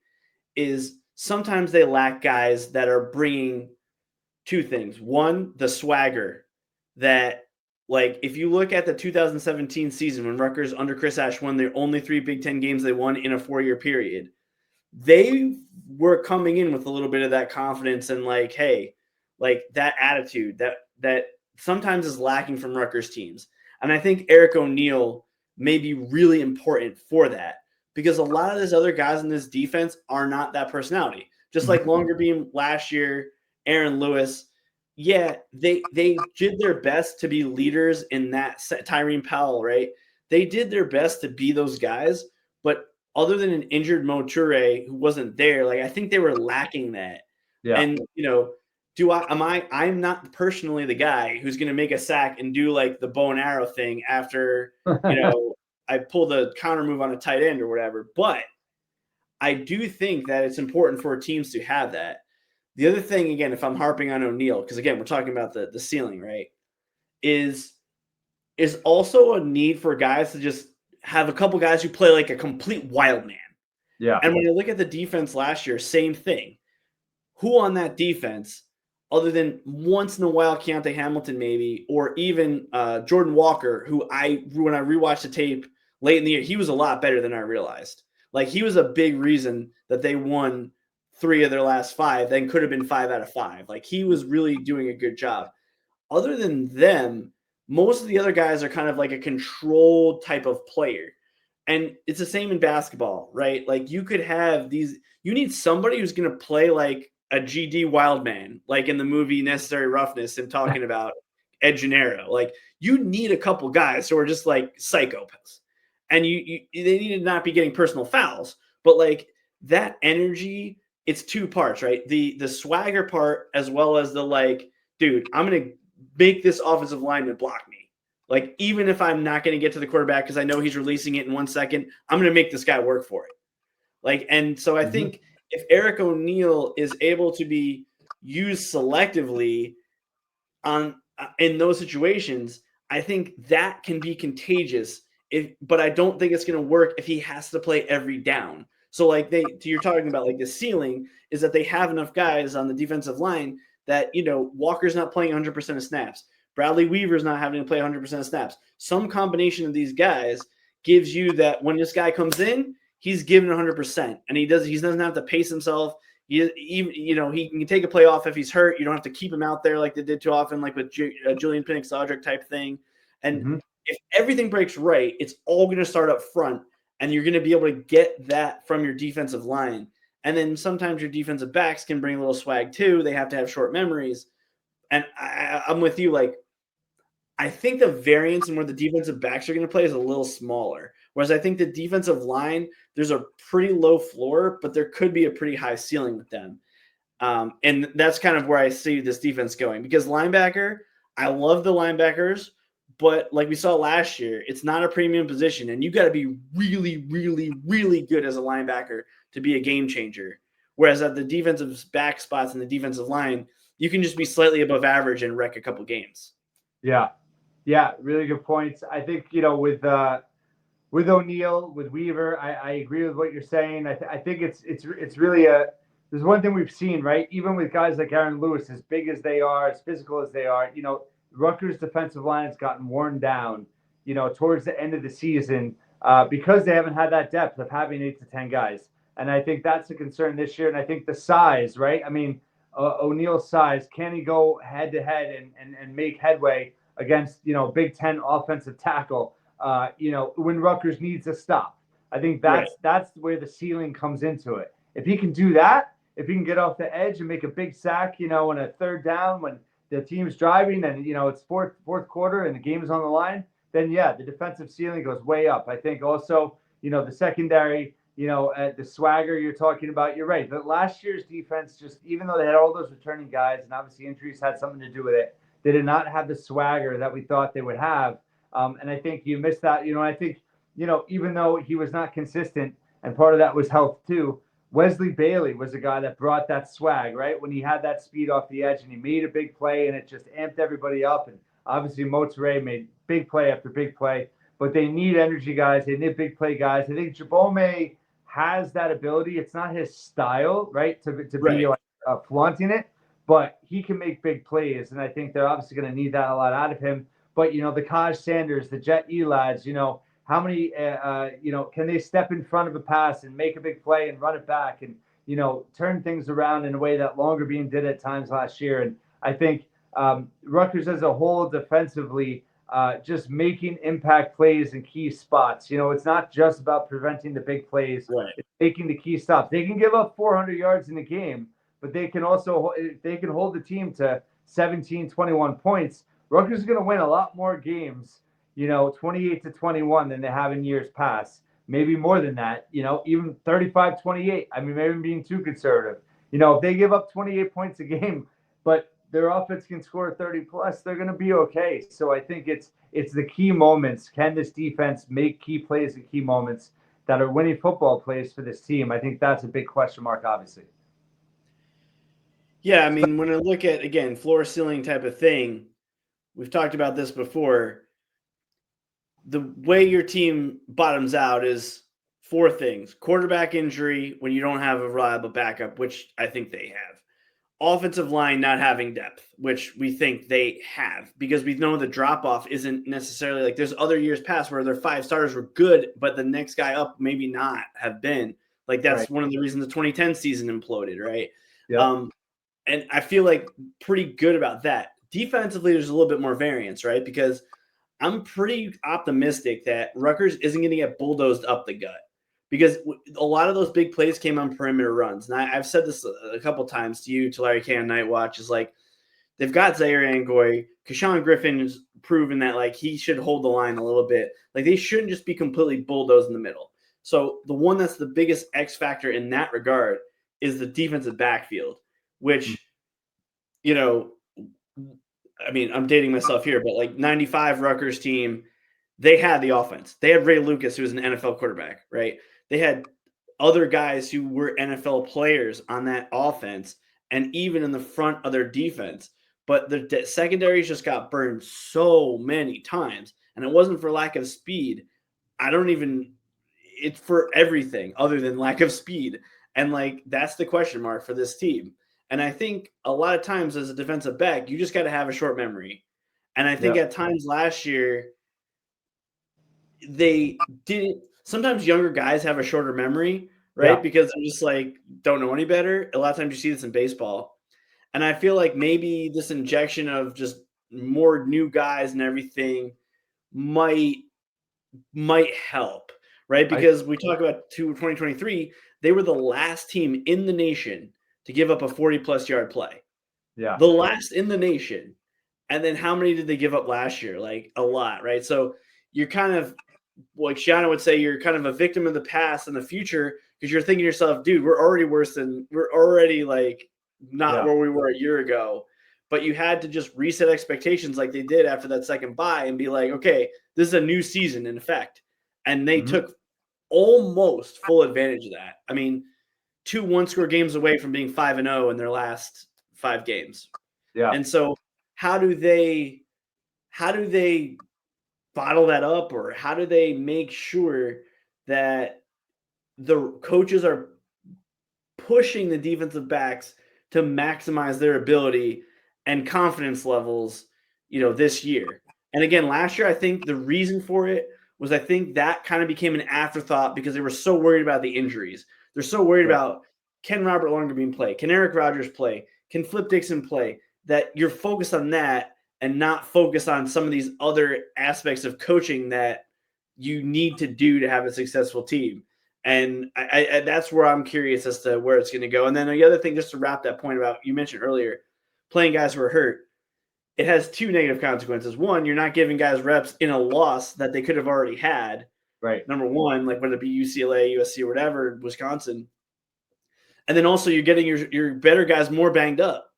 is sometimes they lack guys that are bringing two things. One, the swagger that, like, if you look at the 2017 season when Rutgers under Chris Ash won the only 3 Big Ten games they won in a 4-year period, they were coming in with a little bit of that confidence and like, hey, like that attitude that sometimes is lacking from Rutgers teams. And I think Eric O'Neill may be really important for that because a lot of these other guys in this defense are not that personality. Just like Longerbeam last year, Aaron Lewis, yeah, they did their best to be leaders in that set. Tyreen Powell, right? They did their best to be those guys, but other than an injured Mo Toure who wasn't there, like I think they were lacking that. Yeah. And I'm not personally the guy who's going to make a sack and do like the bow and arrow thing after, I pull the counter move on a tight end or whatever. But I do think that it's important for teams to have that. The other thing, again, if I'm harping on O'Neill, because again, we're talking about the ceiling, right, is also a need for guys to just have a couple guys who play like a complete wild man. Yeah. And when you look at the defense last year, same thing. Who on that defense, other than once in a while Keontae Hamilton maybe, or even Jordan Walker, who when I rewatched the tape late in the year, he was a lot better than I realized. Like he was a big reason that they won 3 of their last 5, then could have been 5 out of 5. Like he was really doing a good job. Other than them, most of the other guys are kind of like a controlled type of player. And it's the same in basketball, right? Like you could have you need somebody who's going to play like a GD Wildman, like in the movie Necessary Roughness, and talking about, Ed Gennaro. Like, you need a couple guys who are just like psychopaths, and they need to not be getting personal fouls, but like that energy. It's two parts, right? The swagger part, as well as the like, dude, I'm gonna make this offensive lineman block me. Like, even if I'm not going to get to the quarterback because I know he's releasing it in 1 second, I'm going to make this guy work for it. Like, and so I think if Eric O'Neill is able to be used selectively in those situations, I think that can be contagious. But I don't think it's going to work if he has to play every down. So like you're talking about like the ceiling is that they have enough guys on the defensive line that, Walker's not playing 100% of snaps. Bradley Weaver's not having to play 100% of snaps. Some combination of these guys gives you that when this guy comes in, he's given 100%, and he doesn't have to pace himself. He can take a play off if he's hurt. You don't have to keep him out there like they did too often, like with Julian Pinnock-Sodrick type thing. And if everything breaks right, it's all going to start up front, and you're going to be able to get that from your defensive line. And then sometimes your defensive backs can bring a little swag too. They have to have short memories. And I'm with you. Like, I think the variance in where the defensive backs are going to play is a little smaller. Whereas I think the defensive line, there's a pretty low floor, but there could be a pretty high ceiling with them. And that's kind of where I see this defense going. Because linebacker, I love the linebackers, but like we saw last year, it's not a premium position. And you got to be really, really, really good as a linebacker to be a game changer. Whereas at the defensive back spots and the defensive line, you can just be slightly above average and wreck a couple games. Yeah, really good points. I think, with O'Neill, with Weaver, I agree with what you're saying. I think it's really there's one thing we've seen, right? Even with guys like Aaron Lewis, as big as they are, as physical as they are, Rutgers' defensive line has gotten worn down, towards the end of the season because they haven't had that depth of having 8 to 10 guys. And I think that's a concern this year. And I think the size, right? I mean, O'Neill's size, can he go head to head and make headway against, Big Ten offensive tackle, when Rutgers needs a stop? I think that's where the ceiling comes into it. If he can do that, if he can get off the edge and make a big sack, in a third down when the team's driving and, it's fourth quarter and the game is on the line, then yeah, the defensive ceiling goes way up. I think also, the secondary, the swagger you're talking about, you're right. But last year's defense, just even though they had all those returning guys and obviously injuries had something to do with it, they did not have the swagger that we thought they would have. And I think you missed that. I think, even though he was not consistent and part of that was health too, Wesley Bailey was a guy that brought that swag, right? When he had that speed off the edge and he made a big play and it just amped everybody up. And obviously Motsure made big play after big play, but they need energy guys. They need big play guys. I think Jabome has that ability. It's not his style, right? To be like, flaunting it, but he can make big plays. And I think they're obviously going to need that a lot out of him. But, the Kaj Sanders, the Jet E lads, how many, can they step in front of a pass and make a big play and run it back and, turn things around in a way that Longerbeam did at times last year. And I think Rutgers as a whole defensively, just making impact plays in key spots. It's not just about preventing the big plays. Right. It's making the key stops. They can give up 400 yards in a game, but they can also, they can hold the team to 17, 21 points. Rutgers is going to win a lot more games, 28-21 than they have in years past. Maybe more than that, even 35-28. I mean, maybe I'm being too conservative. If they give up 28 points a game, but their offense can score 30 plus, they're going to be okay. So I think it's the key moments. Can this defense make key plays at key moments that are winning football plays for this team? I think that's a big question mark, obviously. Yeah, I mean, when I look at, again, floor ceiling type of thing, we've talked about this before. The way your team bottoms out is 4 things. Quarterback injury when you don't have a reliable backup, which I think they have. Offensive line not having depth, which we think they have, because we know the drop-off isn't necessarily like there's other years past where their 5 starters were good, but the next guy up maybe not have been. Like that's one of the reasons the 2010 season imploded, right? Yeah. And I feel like pretty good about that. Defensively, there's a little bit more variance, right? Because I'm pretty optimistic that Rutgers isn't going to get bulldozed up the gut, because a lot of those big plays came on perimeter runs. And I've said this a couple times to you, to Larry K on Night Watch, is like they've got Zaire Angoy. Keshawn Griffin's proven that like he should hold the line a little bit. Like they shouldn't just be completely bulldozed in the middle. So the one that's the biggest X factor in that regard is the defensive backfield, which, you know, I mean, I'm dating myself here, but like 95 Rutgers team, they had the offense. They had Ray Lucas, who was an NFL quarterback, right? They had other guys who were NFL players on that offense and even in the front of their defense. But the secondaries just got burned so many times. And it wasn't for lack of speed. It's for everything other than lack of speed. And like, that's the question mark for this team. And I think a lot of times as a defensive back, you just got to have a short memory. And I think at times last year, they didn't. Sometimes younger guys have a shorter memory, right? Yeah. Because they're just like don't know any better. A lot of times you see this in baseball. And I feel like maybe this injection of just more new guys and everything might help, right? Because we talk about 2023, they were the last team in the nation to give up a 40-plus yard play. Yeah. The last in the nation. And then how many did they give up last year? Like a lot, right? So you're kind of, like Schiano would say, you're kind of a victim of the past and the future because you're thinking to yourself, dude, we're already like not where we were a year ago. But you had to just reset expectations like they did after that second bye and be like, okay, this is a new season in effect. And they took almost full advantage of that. I mean, 2 one-score games away from being 5-0 in their last 5 games. Yeah. And so how do they bottle that up, or how do they make sure that the coaches are pushing the defensive backs to maximize their ability and confidence levels, this year? And again, last year, I think the reason for it was I think that kind of became an afterthought because they were so worried about the injuries. They're so worried about, can Robert Longerbeam play? Can Eric Rogers play? Can Flip Dixon play? That you're focused on that and not focused on some of these other aspects of coaching that you need to do to have a successful team. And I that's where I'm curious as to where it's going to go. And then the other thing, just to wrap that point about, you mentioned earlier, playing guys who are hurt, it has 2 negative consequences. One, you're not giving guys reps in a loss that they could have already had. Right. Number one, like whether it be UCLA, USC, or whatever, Wisconsin. And then also you're getting your better guys more banged up.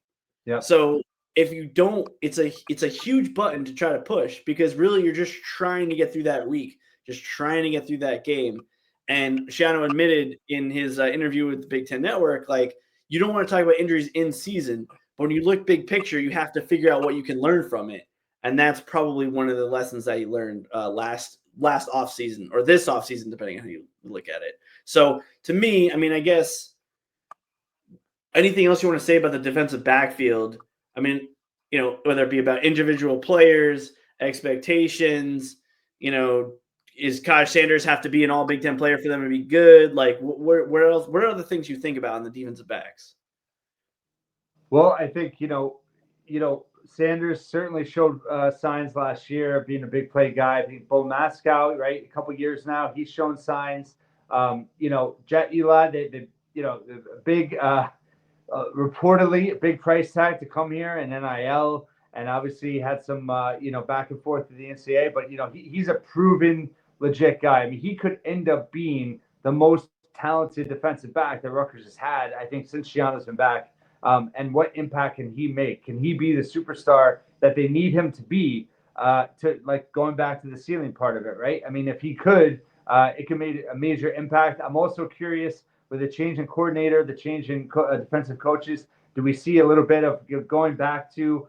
Yeah. So if you don't, it's a huge button to try to push because really you're just trying to get through that week, just trying to get through that game. And Schiano admitted in his interview with the Big Ten Network, like, you don't want to talk about injuries in season, but when you look big picture, you have to figure out what you can learn from it. And that's probably one of the lessons that he learned last offseason, or this offseason, depending on how you look at it. So to me, I mean, I guess anything else you want to say about the defensive backfield? I mean, whether it be about individual players, expectations, is Kaj Sanders have to be an all Big Ten player for them to be good? Like, where else? What are other things you think about on the defensive backs? Well, I think Sanders certainly showed signs last year of being a big play guy. I think Bo Mascow, right, a couple years now, he's shown signs. Jet Eli, the big. Reportedly a big price tag to come here and NIL, and obviously had some back and forth to the NCAA, but he's a proven legit guy. I mean, he could end up being the most talented defensive back that Rutgers has had, I think, since Schiano's been back. And what impact can he make? Can he be the superstar that they need him to be, to, like, going back to the ceiling part of it, right? I mean, if he could, it could make a major impact. I'm also curious, with the change in coordinator, the change in defensive coaches, do we see a little bit of going back to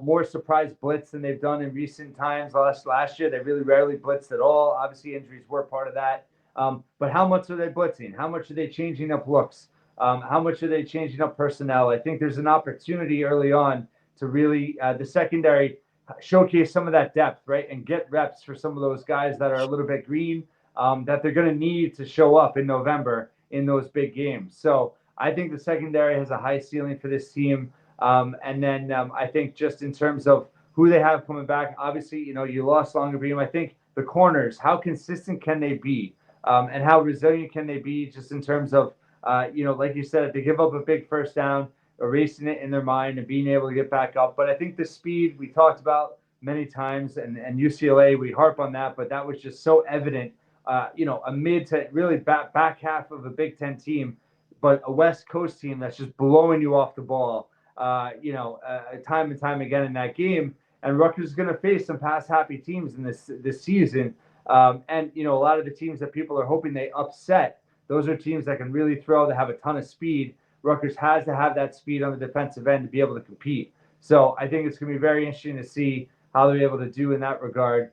more surprise blitz than they've done in recent times? Last year, they really rarely blitzed at all. Obviously, injuries were part of that. But how much are they blitzing? How much are they changing up looks? How much are they changing up personnel? I think there's an opportunity early on to really, the secondary, showcase some of that depth, right? And get reps for some of those guys that are a little bit green, that they're going to need to show up in November in those big games. So I think the secondary has a high ceiling for this team. And then I think just in terms of who they have coming back, obviously, you lost Longerbeam. I think the corners, how consistent can they be? And how resilient can they be just in terms of, like you said, if they give up a big first down, erasing it in their mind and being able to get back up. But I think the speed we talked about many times, and UCLA, we harp on that, but that was just so evident. A mid to really back half of a Big Ten team, but a West Coast team that's just blowing you off the ball. Time and time again in that game. And Rutgers is going to face some pass happy teams in this season. And a lot of the teams that people are hoping they upset, those are teams that can really throw, that have a ton of speed. Rutgers has to have that speed on the defensive end to be able to compete. So I think it's going to be very interesting to see how they're able to do in that regard.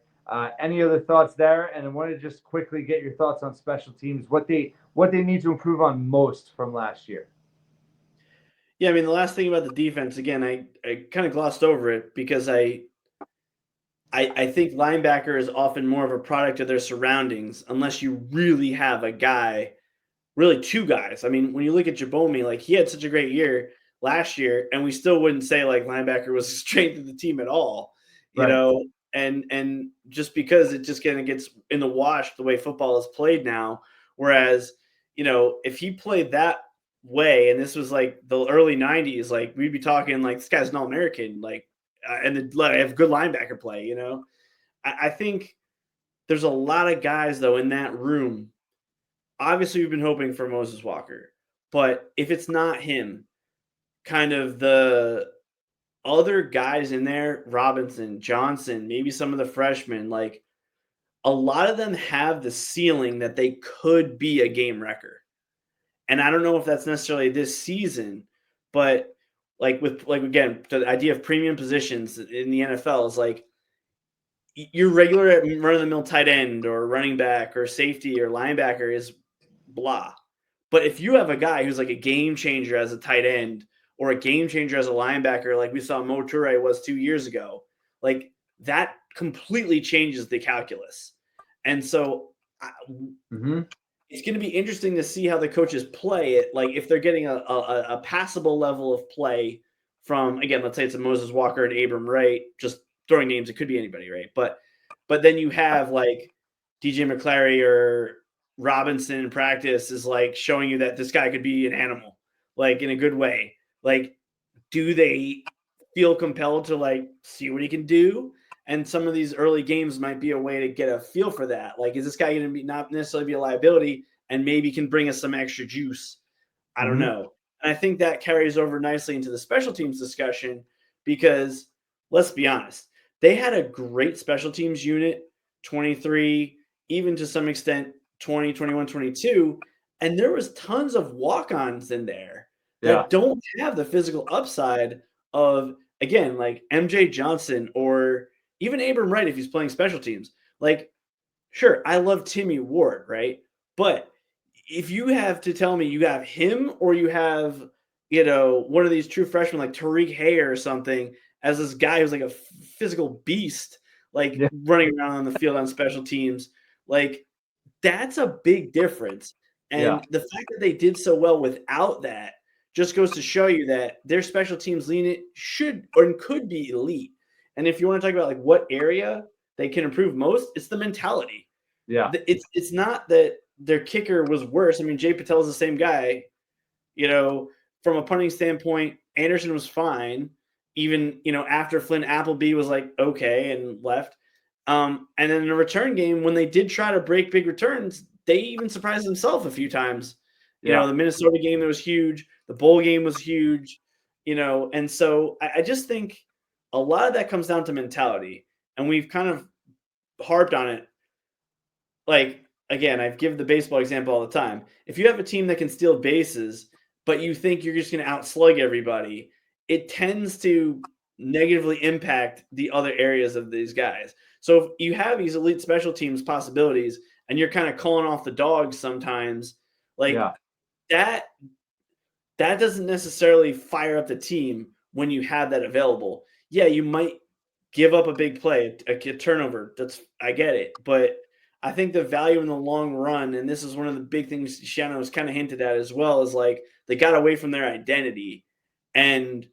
Any other thoughts there? And I want to just quickly get your thoughts on special teams, what they need to improve on most from last year. Yeah, I mean, the last thing about the defense, again, I kind of glossed over it because I think linebacker is often more of a product of their surroundings unless you really have a guy, really two guys. I mean, when you look at Jabomi, like he had such a great year last year, and we still wouldn't say like linebacker was the strength of the team at all, Right. and just because it just kind of gets in the wash the way football is played now. Whereas, if he played that way, and this was like the early 90s, like we'd be talking like this guy's an All-American, like and have good linebacker play. I think there's a lot of guys though in that room. Obviously, we've been hoping for Moses Walker, but if it's not him, kind of the other guys in there, Robinson, Johnson, maybe some of the freshmen, like a lot of them have the ceiling that they could be a game wrecker. And I don't know if that's necessarily this season, but again, the idea of premium positions in the NFL is like your regular run-of-the-mill tight end or running back or safety or linebacker is blah. But if you have a guy who's like a game changer as a tight end or a game changer as a linebacker, like we saw Mo Toure was 2 years ago, like that completely changes the calculus. And so it's going to be interesting to see how the coaches play it. Like if they're getting a passable level of play from, again, let's say it's a Moses Walker and Abram Wright, just throwing names. It could be anybody, right? But then you have like DJ McClary or Robinson in practice is like showing you that this guy could be an animal, like in a good way. Like, do they feel compelled to like see what he can do? And some of these early games might be a way to get a feel for that. Like, is this guy going to be not necessarily be a liability and maybe can bring us some extra juice? I don't know. And I think that carries over nicely into the special teams discussion because let's be honest, they had a great special teams unit, 23, even to some extent 20, 21, 22. And there was tons of walk-ons in there that don't have the physical upside of, again, like MJ Johnson or even Abram Wright if he's playing special teams. Like, sure, I love Timmy Ward, right? But if you have to tell me you have him or you have, one of these true freshmen like Tariq Hay or something as this guy who's like a physical beast, like running around on the field on special teams, like that's a big difference. And the fact that they did so well without that just goes to show you that their special teams lean should or could be elite. And if you want to talk about like what area they can improve most, it's the mentality. Yeah. It's not that their kicker was worse. I mean, Jay Patel is the same guy. From a punting standpoint, Anderson was fine. Even, after Flynn Appleby was like, okay, and left. And then in the return game, when they did try to break big returns, they even surprised themselves a few times. The Minnesota game that was huge. The bowl game was huge. And so I just think a lot of that comes down to mentality. And we've kind of harped on it. Like, again, I've given the baseball example all the time. If you have a team that can steal bases, but you think you're just going to outslug everybody, it tends to negatively impact the other areas of these guys. So if you have these elite special teams possibilities and you're kind of calling off the dogs sometimes, like that doesn't necessarily fire up the team when you have that available. Yeah, you might give up a big play, a turnover. I get it. But I think the value in the long run, and this is one of the big things Schiano has kind of hinted at as well, is like they got away from their identity and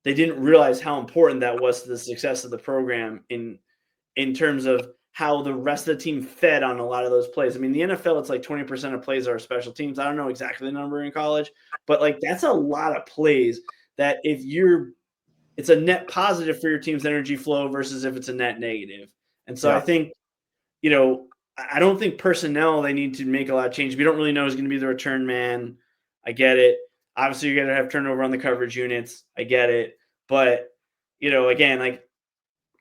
they didn't realize how important that was to the success of the program in terms of how the rest of the team fed on a lot of those plays. I mean, the NFL, it's like 20% of plays are special teams. I don't know exactly the number in college, but like that's a lot of plays that it's a net positive for your team's energy flow versus if it's a net negative. And so I think, I don't think personnel, they need to make a lot of change. We don't really know who's going to be the return man. I get it. Obviously, you're going to have turnover on the coverage units. I get it. But, again, like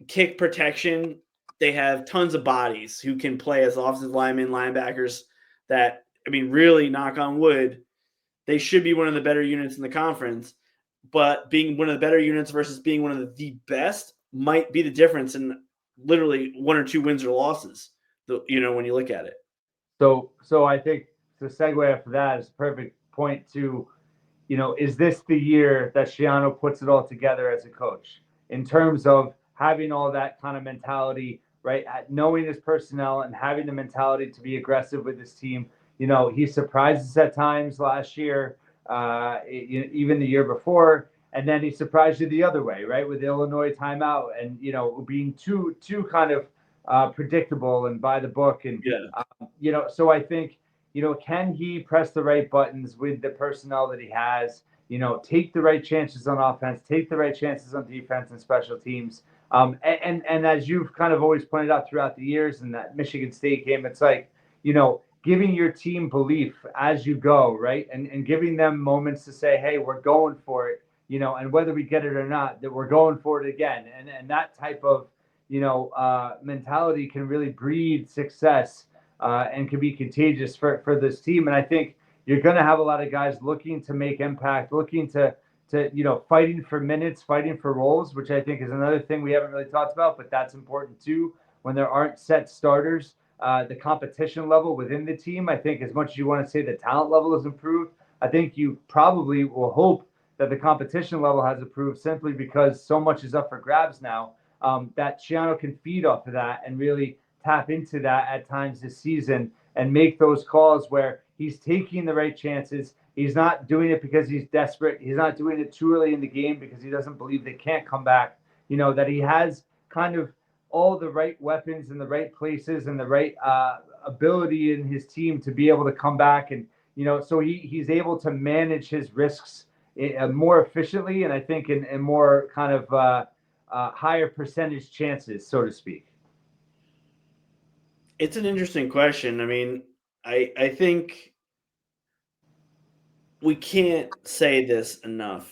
kick protection, they have tons of bodies who can play as offensive linemen, linebackers that, really, knock on wood, they should be one of the better units in the conference. But being one of the better units versus being one of the best might be the difference in literally 1 or 2 wins or losses, when you look at it. So I think the segue after that is a perfect point to, is this the year that Schiano puts it all together as a coach in terms of having all that kind of mentality, right? Knowing his personnel and having the mentality to be aggressive with his team. He surprised us at times last year, even the year before, and then he surprised you the other way, right? With the Illinois timeout and, being too kind of predictable and by the book. And, so I think, can he press the right buttons with the personnel that he has, take the right chances on offense, take the right chances on defense and special teams. And as you've kind of always pointed out throughout the years in that Michigan State game, it's like, giving your team belief as you go, right? And giving them moments to say, hey, we're going for it, and whether we get it or not, that we're going for it again. And that type of, mentality can really breed success and can be contagious for this team. And I think you're going to have a lot of guys looking to make impact, looking to fighting for minutes, fighting for roles, which I think is another thing we haven't really talked about, but that's important too. When there aren't set starters, the competition level within the team, I think as much as you want to say the talent level has improved, I think you probably will hope that the competition level has improved simply because so much is up for grabs now, that Schiano can feed off of that and really tap into that at times this season and make those calls where he's taking the right chances. He's not doing it because he's desperate. He's not doing it too early in the game because he doesn't believe they can't come back. That he has kind of all the right weapons in the right places and the right ability in his team to be able to come back. And, so he's able to manage his risks more efficiently and I think in more kind of higher percentage chances, so to speak. It's an interesting question. I think we can't say this enough.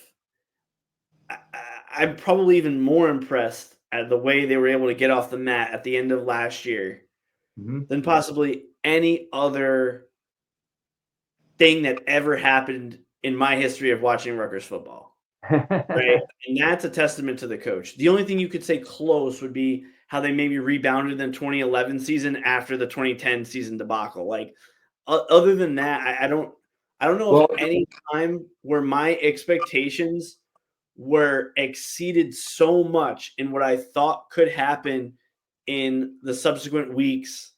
I'm probably even more impressed at the way they were able to get off the mat at the end of last year than possibly any other thing that ever happened in my history of watching Rutgers football. Right? And that's a testament to the coach. The only thing you could say close would be how they maybe rebounded in the 2011 season after the 2010 season debacle. Like, other than that, I don't know of any time where my expectations were exceeded so much in what I thought could happen in the subsequent weeks,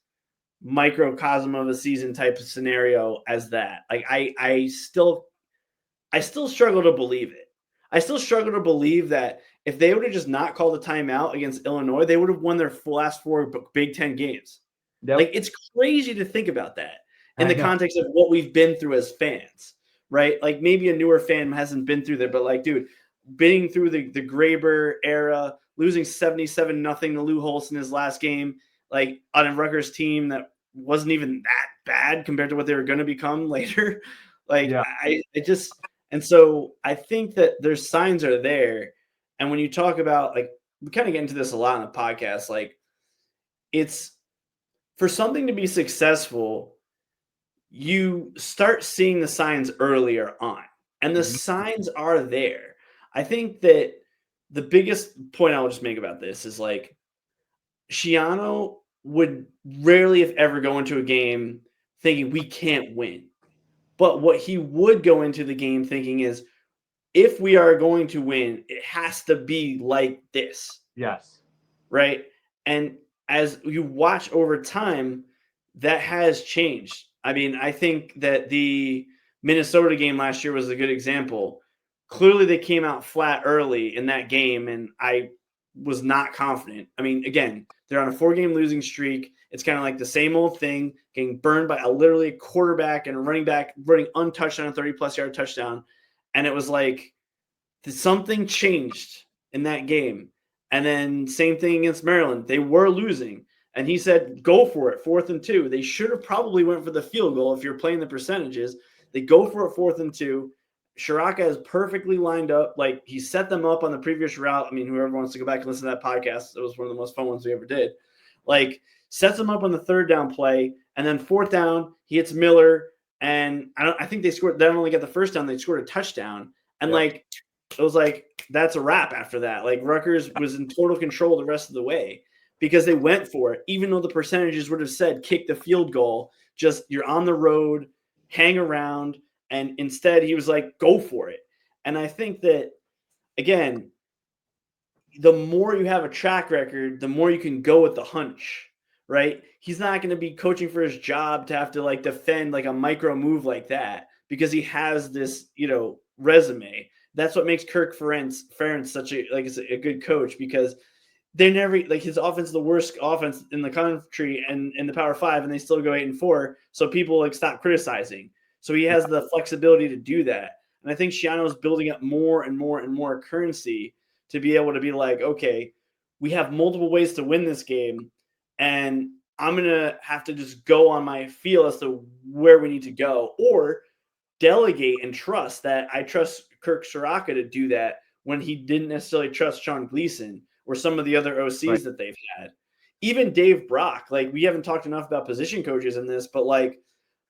microcosm of a season type of scenario as that. Like, I still struggle to believe it. I still struggle to believe that if they would have just not called a timeout against Illinois, they would have won their last 4 Big Ten games. Yep. Like, it's crazy to think about that in the context of what we've been through as fans, right? Like, maybe a newer fan hasn't been through that, but like, dude, being through the Graber era, losing 77-0 to Lou Holtz in his last game, like on a Rutgers team that wasn't even that bad compared to what they were going to become later. Like, yeah. And so I think that there's signs are there. And when you talk about, like, we kind of get into this a lot on the podcast, like, it's for something to be successful, you start seeing the signs earlier on, and the signs are there. I think that the biggest point I'll just make about this is, like, Schiano would rarely, if ever, go into a game thinking we can't win. But what he would go into the game thinking is, if we are going to win, it has to be like this. Yes. Right? And as you watch over time, that has changed. I think that the Minnesota game last year was a good example. Clearly, they came out flat early in that game, and I was not confident. Again, they're on a 4-game losing streak. It's kind of like the same old thing, getting burned by literally a quarterback and a running back running untouched on a 30-plus yard touchdown. And it was like, something changed in that game. And then same thing against Maryland. They were losing. And he said, go for it, 4th and 2. They should have probably went for the field goal if you're playing the percentages. They go for it 4th and 2. Shiraka is perfectly lined up. Like, he set them up on the previous route. I mean, whoever wants to go back and listen to that podcast, it was one of the most fun ones we ever did. Like, sets them up on the 3rd down play. And then 4th down, he hits Miller. And I think they scored. They don't only get the 1st down. They scored a touchdown. And, like, it was like, that's a wrap after that. Like, Rutgers was in total control the rest of the way because they went for it, even though the percentages would have said kick the field goal, just you're on the road, hang around. And instead he was like, go for it. And I think that, again, the more you have a track record, the more you can go with the hunch, right? He's not going to be coaching for his job to have to like defend like a micro move like that because he has this, resume. That's what makes Kirk Ferentz such a good coach, because they never, like, his offense is the worst offense in the country and in the Power 5, and they still go 8-4. So people like stop criticizing. So he has the flexibility to do that. And I think Schiano is building up more and more and more currency to be able to be like, okay, we have multiple ways to win this game, and I'm going to have to just go on my feel as to where we need to go, or delegate and trust that I trust Kirk Soraka to do that when he didn't necessarily trust Sean Gleason or some of the other OCs that they've had. Even Dave Brock, like, we haven't talked enough about position coaches in this, but like,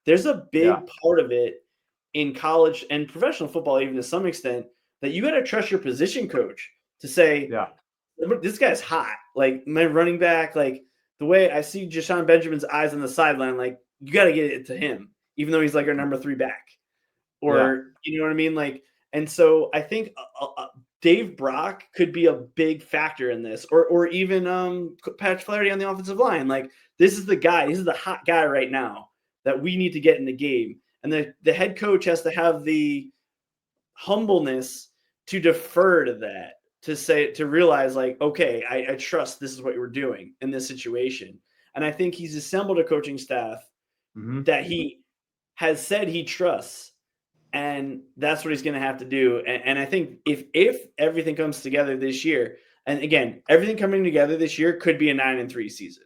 there's a big part of it in college and professional football, even to some extent, that you got to trust your position coach to say, this guy's hot. Like, my running back, like, the way I see Jashawn Benjamin's eyes on the sideline, like, you got to get it to him, even though he's like our number 3 back. Or, you know what I mean? Like, and so I think Dave Brock could be a big factor in this, or even Patrick Flaherty on the offensive line. Like, this is the guy, this is the hot guy right now that we need to get in the game. And the head coach has to have the humbleness to defer to that, to realize, like, okay, I trust this is what we're doing in this situation. And I think he's assembled a coaching staff that he has said he trusts. And that's what he's going to have to do. And I think if everything comes together this year, and again, everything coming together this year could be a 9-3 season.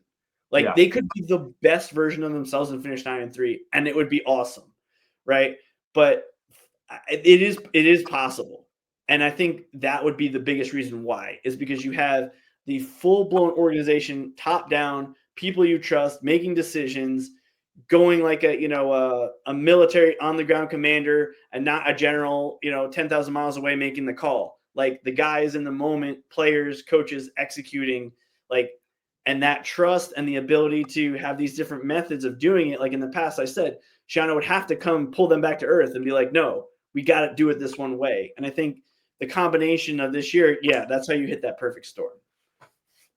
Like, they could be the best version of themselves and finish 9-3, and it would be awesome, right? But it is possible. And I think that would be the biggest reason why, is because you have the full-blown organization, top down, people you trust, making decisions, going like a military on the ground commander and not a general, 10,000 miles away making the call. Like, the guys in the moment, players, coaches executing, like, and that trust and the ability to have these different methods of doing it. Like in the past, I said, Schiano would have to come pull them back to earth and be like, no, we got to do it this one way. And I think the combination of this year, that's how you hit that perfect storm.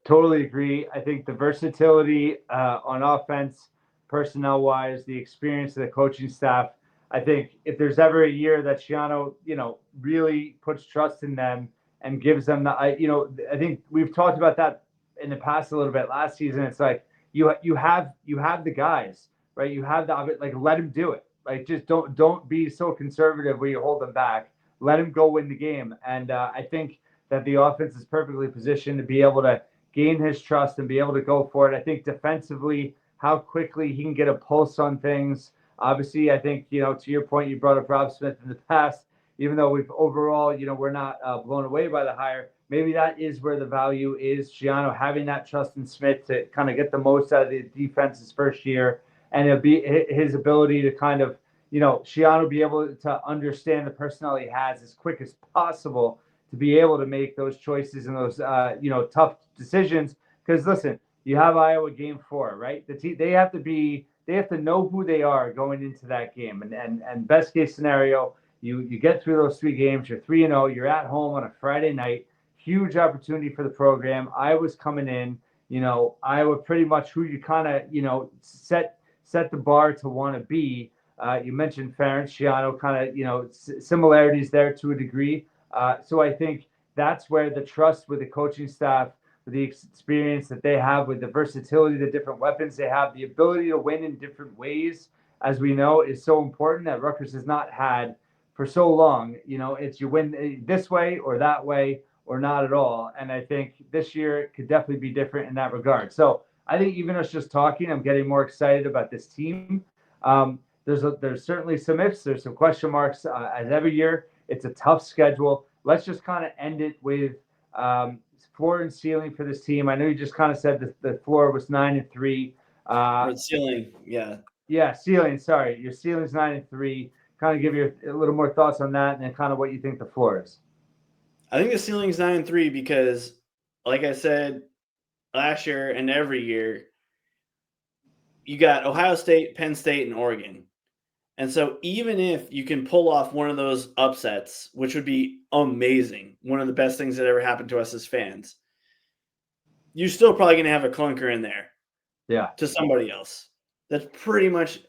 Totally agree. I think the versatility on offense, personnel-wise, the experience of the coaching staff. I think if there's ever a year that Schiano, really puts trust in them and gives them I think we've talked about that in the past a little bit last season. It's like you have the guys, right? You have like, let him do it. Like, just don't be so conservative where you hold them back. Let him go win the game. And I think that the offense is perfectly positioned to be able to gain his trust and be able to go for it. I think defensively, how quickly he can get a pulse on things. Obviously, I think, to your point, you brought up Rob Smith in the past, even though we've overall, we're not blown away by the hire. Maybe that is where the value is. Schiano having that trust in Smith to kind of get the most out of the defense's first year. And it'll be his ability to kind of, Schiano be able to understand the personnel he has as quick as possible to be able to make those choices and those, tough decisions. Because listen, you have Iowa game 4, right? They have to know who they are going into that game. And best case scenario, you get through those 3 games, you're 3-0, you're at home on a Friday night, huge opportunity for the program. Iowa's coming in, Iowa pretty much who you kind of, set the bar to want to be. You mentioned Ferentz, Schiano, kind of, similarities there to a degree. So I think that's where the trust with the coaching staff, with the experience that they have, with the versatility, the different weapons they have, the ability to win in different ways, as we know, is so important that Rutgers has not had for so long. It's you win this way or that way or not at all. And I think this year it could definitely be different in that regard. So I think even us just talking, I'm getting more excited about this team. There's certainly some ifs, there's some question marks as every year. It's a tough schedule. Let's just kind of end it with floor and ceiling for this team. I know you just kind of said the floor was 9-3. Or the ceiling, yeah. Yeah, ceiling. Sorry, your ceiling's 9-3. Kind of give you a little more thoughts on that, and then kind of what you think the floor is. I think the ceiling's 9-3 because, like I said last year and every year, you got Ohio State, Penn State, and Oregon. And so even if you can pull off one of those upsets, which would be amazing, one of the best things that ever happened to us as fans, you're still probably going to have a clunker in there to somebody else. That's pretty much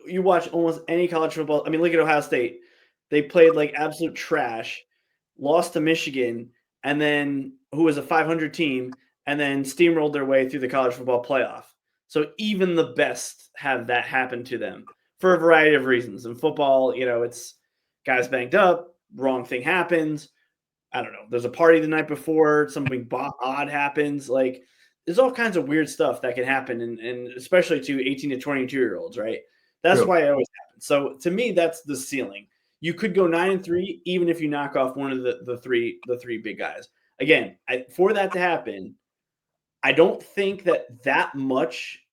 you watch almost any college football. I mean, look at Ohio State. They played like absolute trash, lost to Michigan, and then who was a 500 team, and then steamrolled their way through the college football playoff. So even the best have that happen to them for a variety of reasons. In football, it's guys banged up, wrong thing happens. I don't know. There's a party the night before, something odd happens. Like, there's all kinds of weird stuff that can happen, and especially to 18 to 22-year-olds, right? That's why it always happens. So to me, that's the ceiling. You could go 9-3 even if you knock off one of the three big guys. Again, for that to happen, I don't think that much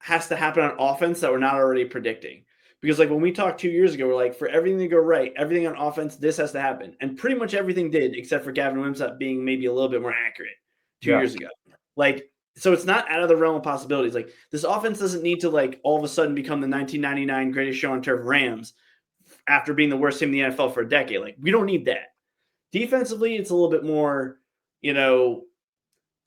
has to happen on offense that we're not already predicting. Because like when we talked 2 years ago, we're like, for everything to go right, everything on offense, this has to happen. And pretty much everything did, except for Gavin Wimsatt being maybe a little bit more accurate 2 years ago. Like, so it's not out of the realm of possibilities. Like, this offense doesn't need to like all of a sudden become the 1999 greatest show on turf Rams after being the worst team in the NFL for a decade. Like, we don't need that. Defensively, it's a little bit more,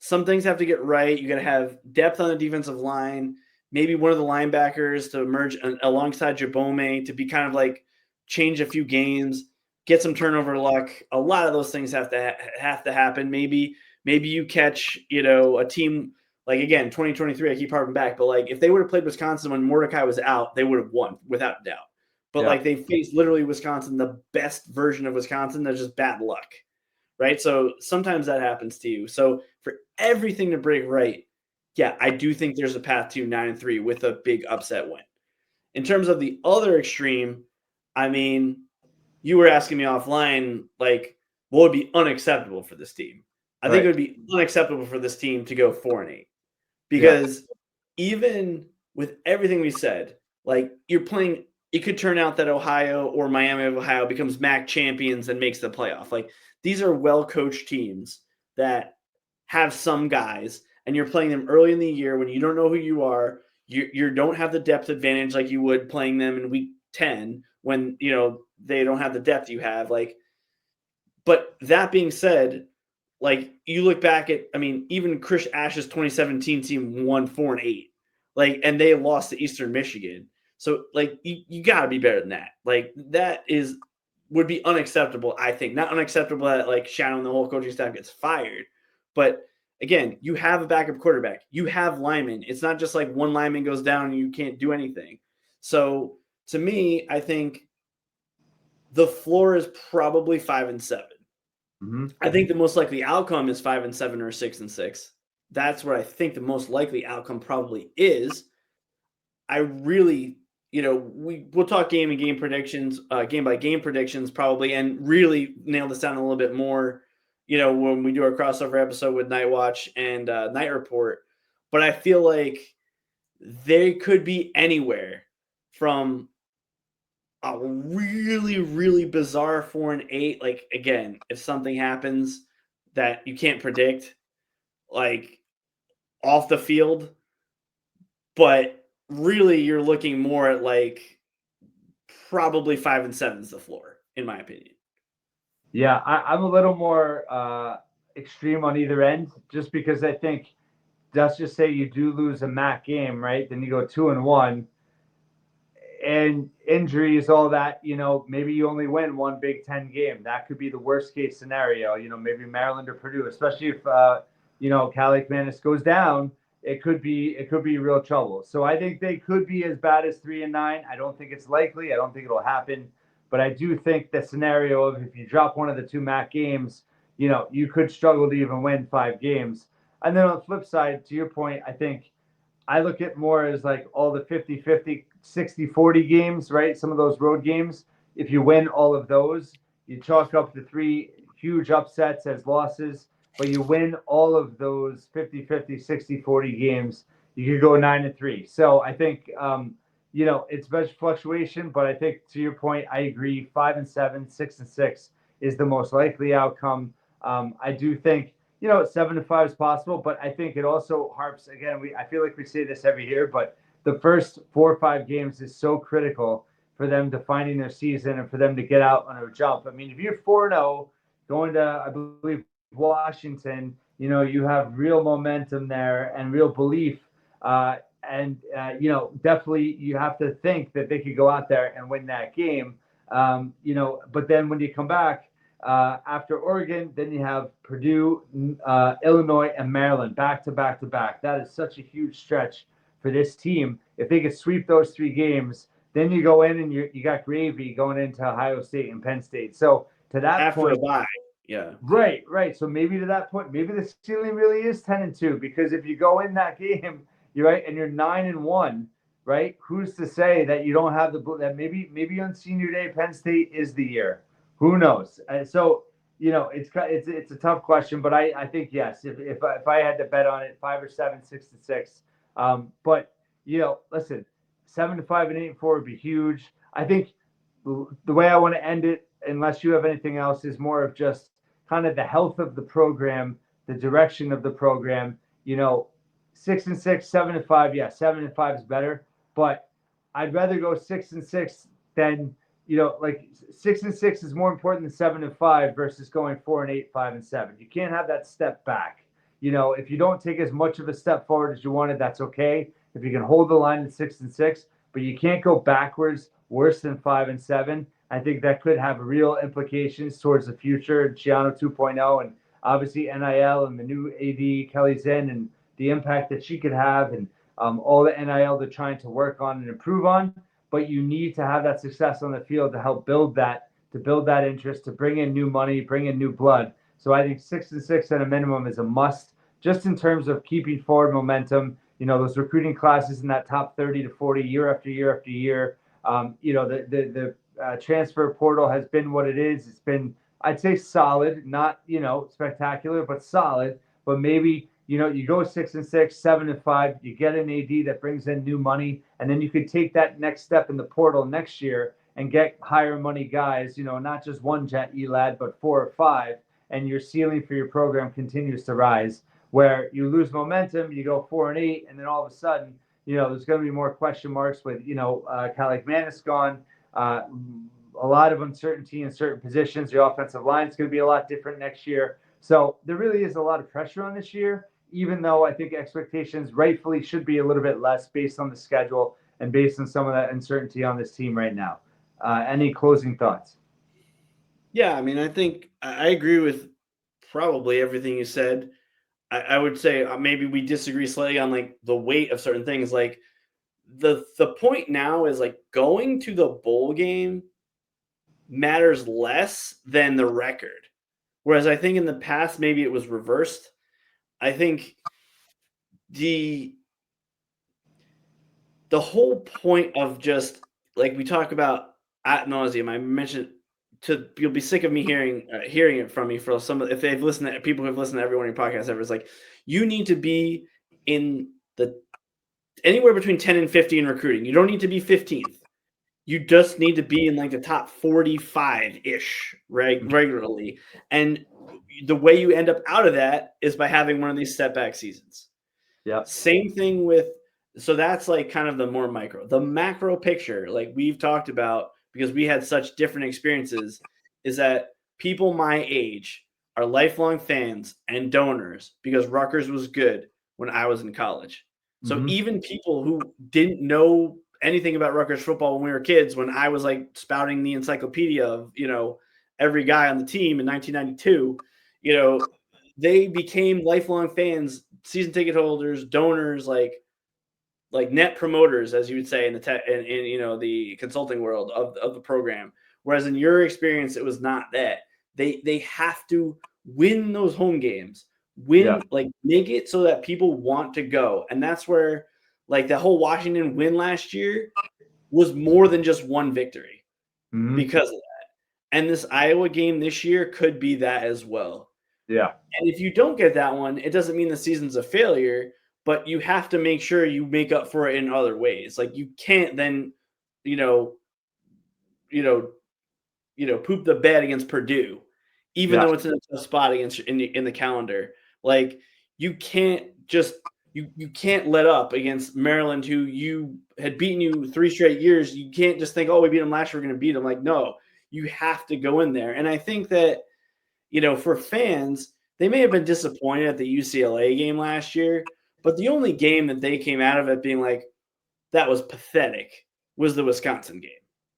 some things have to get right. You got to have depth on the defensive line. Maybe one of the linebackers to emerge alongside Jabome to be kind of like change a few games, get some turnover luck. A lot of those things have to happen. Maybe you catch, a team like, again, 2023, I keep harping back, but like if they would have played Wisconsin when Mordecai was out, they would have won without a doubt. But like they faced literally Wisconsin, the best version of Wisconsin. That's just bad luck, right? So sometimes that happens to you. So for everything to break right, yeah, I do think there's a path to 9-3 with a big upset win. In terms of the other extreme, I mean, you were asking me offline, like, what would be unacceptable for this team? I think it would be unacceptable for this team to go 4-8 because even with everything we said, like you're playing, it could turn out that Ohio or Miami of Ohio becomes MAC champions and makes the playoff. Like these are well-coached teams that have some guys, and you're playing them early in the year when you don't know who you are. You don't have the depth advantage like you would playing them in week 10 when, they don't have the depth you have. Like, but that being said, like you look back at, I mean, even Chris Ash's 2017 team won 4-8, like, and they lost to Eastern Michigan. So like, you gotta be better than that. Like that would be unacceptable. I think not unacceptable that like Schiano and the whole coaching staff gets fired, but again, you have a backup quarterback. You have linemen. It's not just like one lineman goes down and you can't do anything. So to me, I think the floor is probably 5-7. Mm-hmm. I think the most likely outcome is 5-7 or 6-6. That's what I think the most likely outcome probably is. I really, we'll talk game by game predictions probably, and really nail this down a little bit more, when we do our crossover episode with Night Watch and Night Report. But I feel like they could be anywhere from a really, really bizarre 4-8. Like, again, if something happens that you can't predict, like off the field, but really you're looking more at like probably 5-7 is the floor, in my opinion. Yeah, I'm a little more extreme on either end, just because I think, let's just say you do lose a MAC game, right? Then you go 2-1, and injuries, all that. Maybe you only win one Big Ten game. That could be the worst case scenario. Maybe Maryland or Purdue, especially if Calic Manis goes down. It could be real trouble. So I think they could be as bad as 3-9. I don't think it's likely. I don't think it'll happen. But I do think the scenario of if you drop one of the two MAC games, you could struggle to even win 5 games. And then on the flip side, to your point, I think I look at more as like all the 50-50, 60-40 games, right? Some of those road games. If you win all of those, you chalk up the 3 huge upsets as losses, but you win all of those 50-50, 60-40 games, you could go 9-3. So I think, it's much fluctuation, but I think to your point, I agree. 5-7, 6-6 is the most likely outcome. I do think 7-5 is possible, but I think it also harps again. I feel like we say this every year, but the first 4 or 5 games is so critical for them defining their season and for them to get out on a jump. I mean, if you're 4-0 going to, I believe, Washington, you have real momentum there and real belief. Definitely you have to think that they could go out there and win that game. But then when you come back, after Oregon, then you have Purdue, Illinois, and Maryland back to back to back. That is such a huge stretch for this team. If they could sweep those 3 games, then you go in and you got gravy going into Ohio State and Penn State. So to that after point, a bye, yeah, right. So maybe to that point, maybe the ceiling really is 10-2 because if you go in that game, you're right, and you're 9-1, right? Who's to say that you don't have that maybe on senior day Penn State is the year? Who knows? So it's a tough question, but I think yes. If I had to bet on it, 5 or 7, 6-6. But listen, 7-5 and 8-4 would be huge. I think the way I want to end it, unless you have anything else, is more of just kind of the health of the program, the direction of the program. 6-6, 7-5. Yeah, 7-5 is better, but I'd rather go 6-6 than like 6-6 is more important than 7-5 versus going 4-8, 5-7. You can't have that step back. If you don't take as much of a step forward as you wanted, that's okay. If you can hold the line at 6-6, but you can't go backwards worse than 5-7. I think that could have real implications towards the future, Schiano 2.0, and obviously NIL and the new AD Kelly Zinn and the impact that she could have, and all the NIL they're trying to work on and improve on. But you need to have that success on the field to help build that interest, to bring in new money, bring in new blood. So I think 6-6 at a minimum is a must, just in terms of keeping forward momentum. Those recruiting classes in that top 30 to 40 year after year after year. The transfer portal has been what it is. It's been, I'd say, solid, not spectacular, but solid. But maybe you go 6-6, 7-5. You get an AD that brings in new money, and then you could take that next step in the portal next year and get higher money guys. Not just one Jet E-Lad, but 4 or 5, and your ceiling for your program continues to rise. Where you lose momentum, you go 4-8, and then all of a sudden, there's going to be more question marks with Kalik Manis gone. A lot of uncertainty in certain positions. The offensive line is going to be a lot different next year. So there really is a lot of pressure on this year, even though I think expectations rightfully should be a little bit less based on the schedule and based on some of that uncertainty on this team right now. Any closing thoughts? Yeah, I mean, I think I agree with probably everything you said. I would say maybe we disagree slightly on like the weight of certain things. Like the point now is like going to the bowl game matters less than the record. Whereas I think in the past, maybe it was reversed. I think the whole point of just like we talk about ad nauseum, I mentioned you'll be sick of me hearing it from me for some, if they've listened to people who've listened to every one of your podcasts ever, it's like you need to be in the anywhere between 10 and 50 in recruiting. You don't need to be 15th. You just need to be in like the top 45-ish regularly. And the way you end up out of that is by having one of these step back seasons. Yeah. Same thing with, so that's like kind of the more micro. The macro picture, like we've talked about, because we had such different experiences, is that people my age are lifelong fans and donors because Rutgers was good when I was in college. So even people who didn't know anything about Rutgers football when we were kids, when I was like spouting the encyclopedia of, every guy on the team in 1992, they became lifelong fans, season ticket holders, donors, like net promoters, as you would say in the the consulting world of the program, Whereas in your experience, it was not that. They have to win those home games, like make it so that people want to go. And that's where like that whole Washington win last year was more than just one victory because of that. And this Iowa game this year could be that as well. Yeah. And if you don't get that one, it doesn't mean the season's a failure, but you have to make sure you make up for it in other ways. Like you can't then, poop the bed against Purdue, even though it's in a tough spot against in the calendar. Like you can't just you can't let up against Maryland, who you had beaten you 3 straight years. You can't just think, oh, we beat them last year, we're going to beat them. Like, no, you have to go in there. And I think that, for fans, they may have been disappointed at the UCLA game last year, but the only game that they came out of it being like, that was pathetic was the Wisconsin game,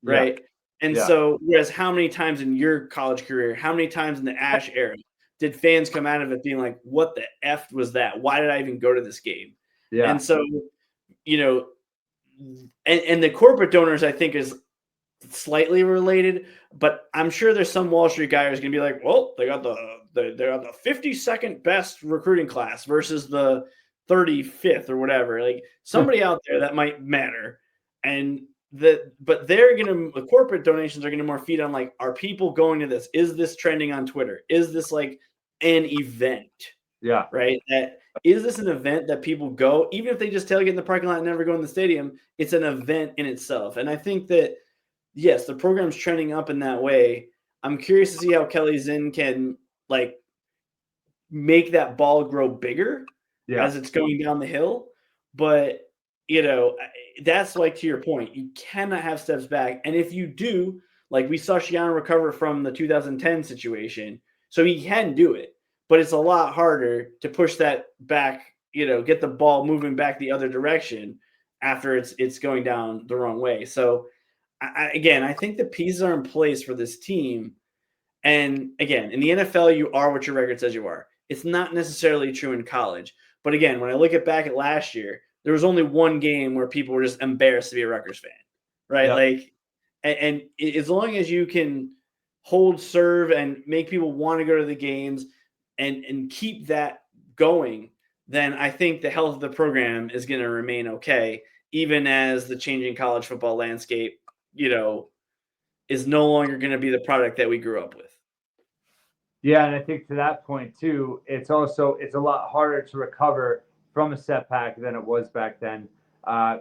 right? And so, whereas how many times in your college career, how many times in the Ash era did fans come out of it being like, what the F was that? Why did I even go to this game? Yeah. And so, and the corporate donors, I think, is slightly related, but I'm sure there's some Wall Street guy who's going to be like, well, they got the 52nd best recruiting class versus the 35th or whatever. Like somebody out there that might matter. And but the corporate donations are going to more feed on like, are people going to this? Is this trending on Twitter? Is this like an event? Yeah. Right. Is this an event that people go, even if they just tailgate in the parking lot and never go in the stadium? It's an event in itself. And I think that, yes, the program's trending up in that way. I'm curious to see how Kelly Zinn can like make that ball grow bigger as it's going down the hill. But, that's like, to your point, you cannot have steps back. And if you do, like we saw Schiano recover from the 2010 situation, so he can do it, but it's a lot harder to push that back, get the ball moving back the other direction after it's going down the wrong way. So, I think the pieces are in place for this team. And again, in the NFL, you are what your record says you are. It's not necessarily true in college. But again, when I look back at last year, there was only one game where people were just embarrassed to be a Rutgers fan, right? Like, and as long as you can hold serve and make people want to go to the games and keep that going, then I think the health of the program is going to remain okay, even as the changing college football landscape is no longer going to be the product that we grew up with. Yeah, and I think to that point too, it's a lot harder to recover from a setback than it was back then,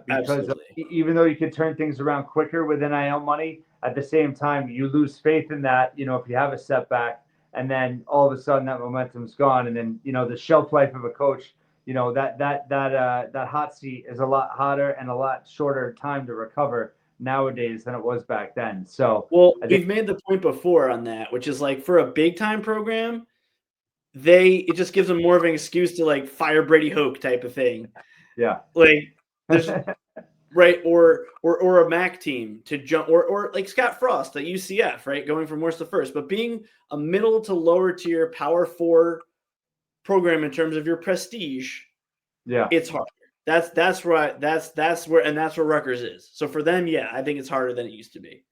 because even though you can turn things around quicker with NIL money, at the same time you lose faith in that. If you have a setback, and then all of a sudden that momentum's gone, and then the shelf life of a coach, that hot seat is a lot hotter and a lot shorter time to recover nowadays than it was back then. So, we've made the point before on that, which is like for a big time program, it just gives them more of an excuse to like fire Brady Hoke type of thing. Yeah. Like there's right. Or a MAC team to jump, or like Scott Frost at UCF, right? Going from worst to first, but being a middle to lower tier Power 4 program in terms of your prestige, it's hard. That's where Rutgers is. So for them, I think it's harder than it used to be.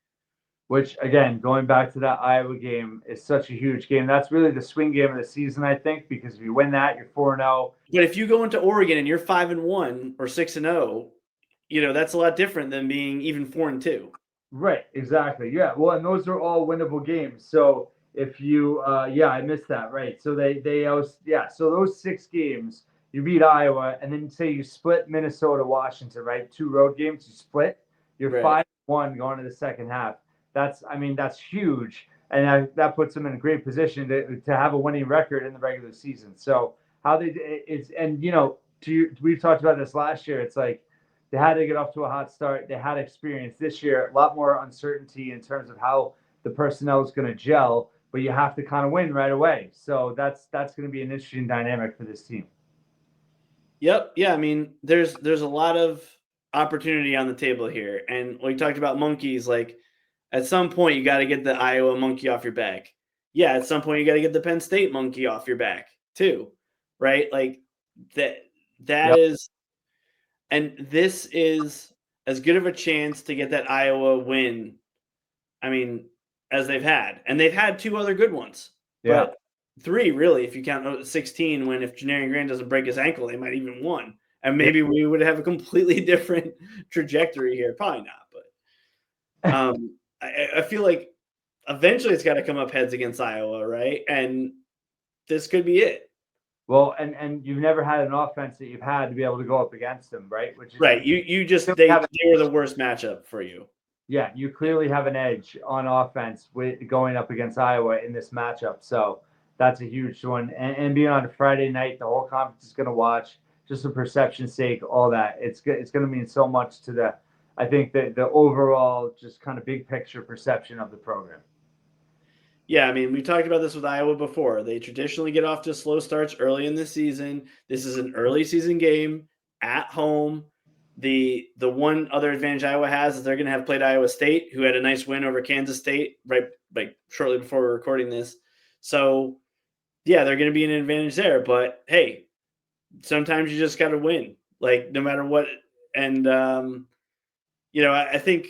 Which, again, going back to that Iowa game, is such a huge game. That's really the swing game of the season, I think, because if you win that, you're 4-0. But if you go into Oregon and you're 5-1 or 6-0, that's a lot different than being even 4-2. Right, exactly. Yeah, well, and those are all winnable games. So if you, I missed that. Right. So so those 6 games, you beat Iowa, and then say you split Minnesota, Washington, right? 2 road games, you split. You're 5-1 going to the second half. That's huge, and that puts them in a great position to have a winning record in the regular season. So we've talked about this last year. It's like they had to get off to a hot start. They had experience this year, a lot more uncertainty in terms of how the personnel is going to gel, but you have to kind of win right away. So that's going to be an interesting dynamic for this team. Yep. Yeah. I mean, there's a lot of opportunity on the table here, and we talked about monkeys. Like, at some point, you got to get the Iowa monkey off your back. Yeah, at some point, you got to get the Penn State monkey off your back too, right? Like that is, and this is as good of a chance to get that Iowa win. I mean, as they've had. And they've had 2 other good ones. Yeah. But 3 really, if you count 16, when if Janarian Grant doesn't break his ankle, they might even won. And maybe we would have a completely different trajectory here. Probably not, but I feel like eventually it's got to come up heads against Iowa, right? And this could be it. Well, and you've never had an offense that you've had to be able to go up against them, right? Which is right. You just they were the worst matchup for you. Yeah, you clearly have an edge on offense with going up against Iowa in this matchup. So that's a huge one. And being on a Friday night, the whole conference is going to watch, just for perception's sake, all that. It's going to mean so much to the, I think, the overall just kind of big picture perception of the program. Yeah, I mean, we talked about this with Iowa before. They traditionally get off to slow starts early in the season. This is an early season game at home. The one other advantage Iowa has is they're going to have played Iowa State, who had a nice win over Kansas State right like shortly before we're recording this. So, yeah, they're going to be an advantage there. But hey, sometimes you just got to win, like no matter what. And I think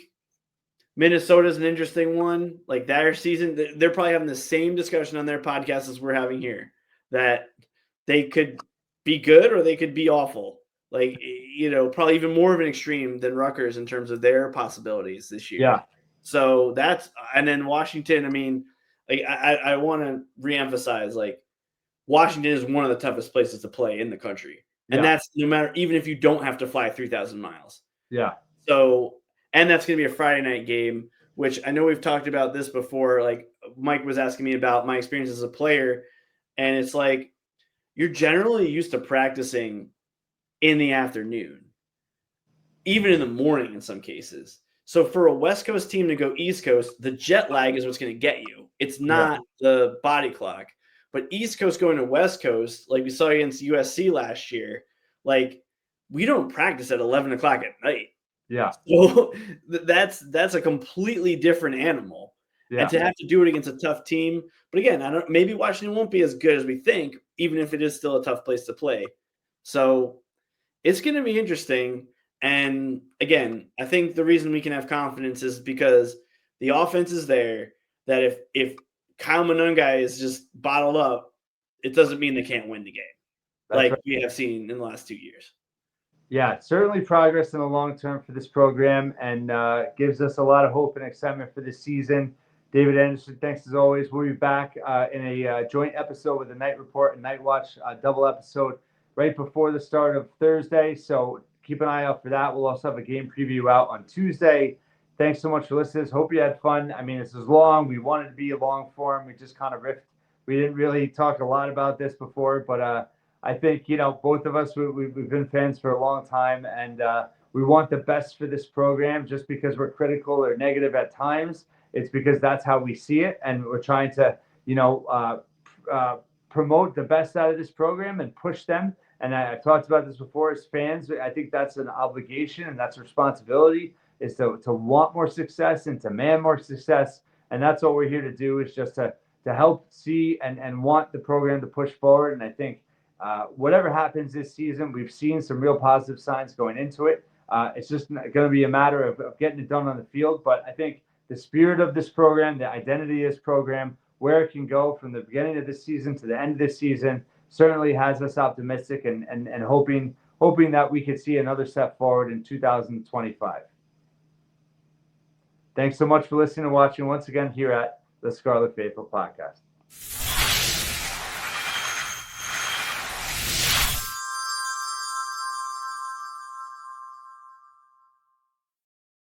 Minnesota's an interesting one. Like their season, they're probably having the same discussion on their podcast as we're having here, that they could be good or they could be awful. Like, probably even more of an extreme than Rutgers in terms of their possibilities this year. Yeah. So and then Washington, I mean, like I want to reemphasize, like Washington is one of the toughest places to play in the country. And that's no matter, even if you don't have to fly 3,000 miles. Yeah. So, and that's going to be a Friday night game, which I know we've talked about this before. Like Mike was asking me about my experience as a player. And it's like, you're generally used to practicing in the afternoon, even in the morning in some cases. So for a West Coast team to go East Coast, the jet lag is what's going to get you. It's not the body clock. But East Coast going to West Coast, like we saw against USC last year, like we don't practice at 11 o'clock at night. Yeah. So that's a completely different animal. Yeah. And to have to do it against a tough team. But again, maybe Washington won't be as good as we think, even if it is still a tough place to play. So it's going to be interesting. And again, I think the reason we can have confidence is because the offense is there, that if Kyle Monungai is just bottled up, it doesn't mean they can't win the game. That's we have seen in the last 2 years. Yeah, certainly progress in the long term for this program, and gives us a lot of hope and excitement for this season. David Anderson, thanks as always. We'll be back in a joint episode with the Night Report and Night Watch, double episode right before the start of Thursday. So keep an eye out for that. We'll also have a game preview out on Tuesday. Thanks so much for listening. Hope you had fun. I mean, this is long. We wanted to be a long form. We just kind of riffed. We didn't really talk a lot about this before, but I think, both of us, we've been fans for a long time, and we want the best for this program. Just because we're critical or negative at times, it's because that's how we see it. And we're trying to, promote the best out of this program and push them. And I've talked about this before as fans. I think that's an obligation and that's a responsibility, is to want more success and to demand more success. And that's what we're here to do, is just to help see and want the program to push forward. And I think whatever happens this season, we've seen some real positive signs going into it. It's just going to be a matter of getting it done on the field. But I think the spirit of this program, the identity of this program, where it can go from the beginning of this season to the end of this season, certainly has us optimistic and hoping that we could see another step forward in 2025. Thanks so much for listening and watching once again here at the Scarlet Faithful Podcast.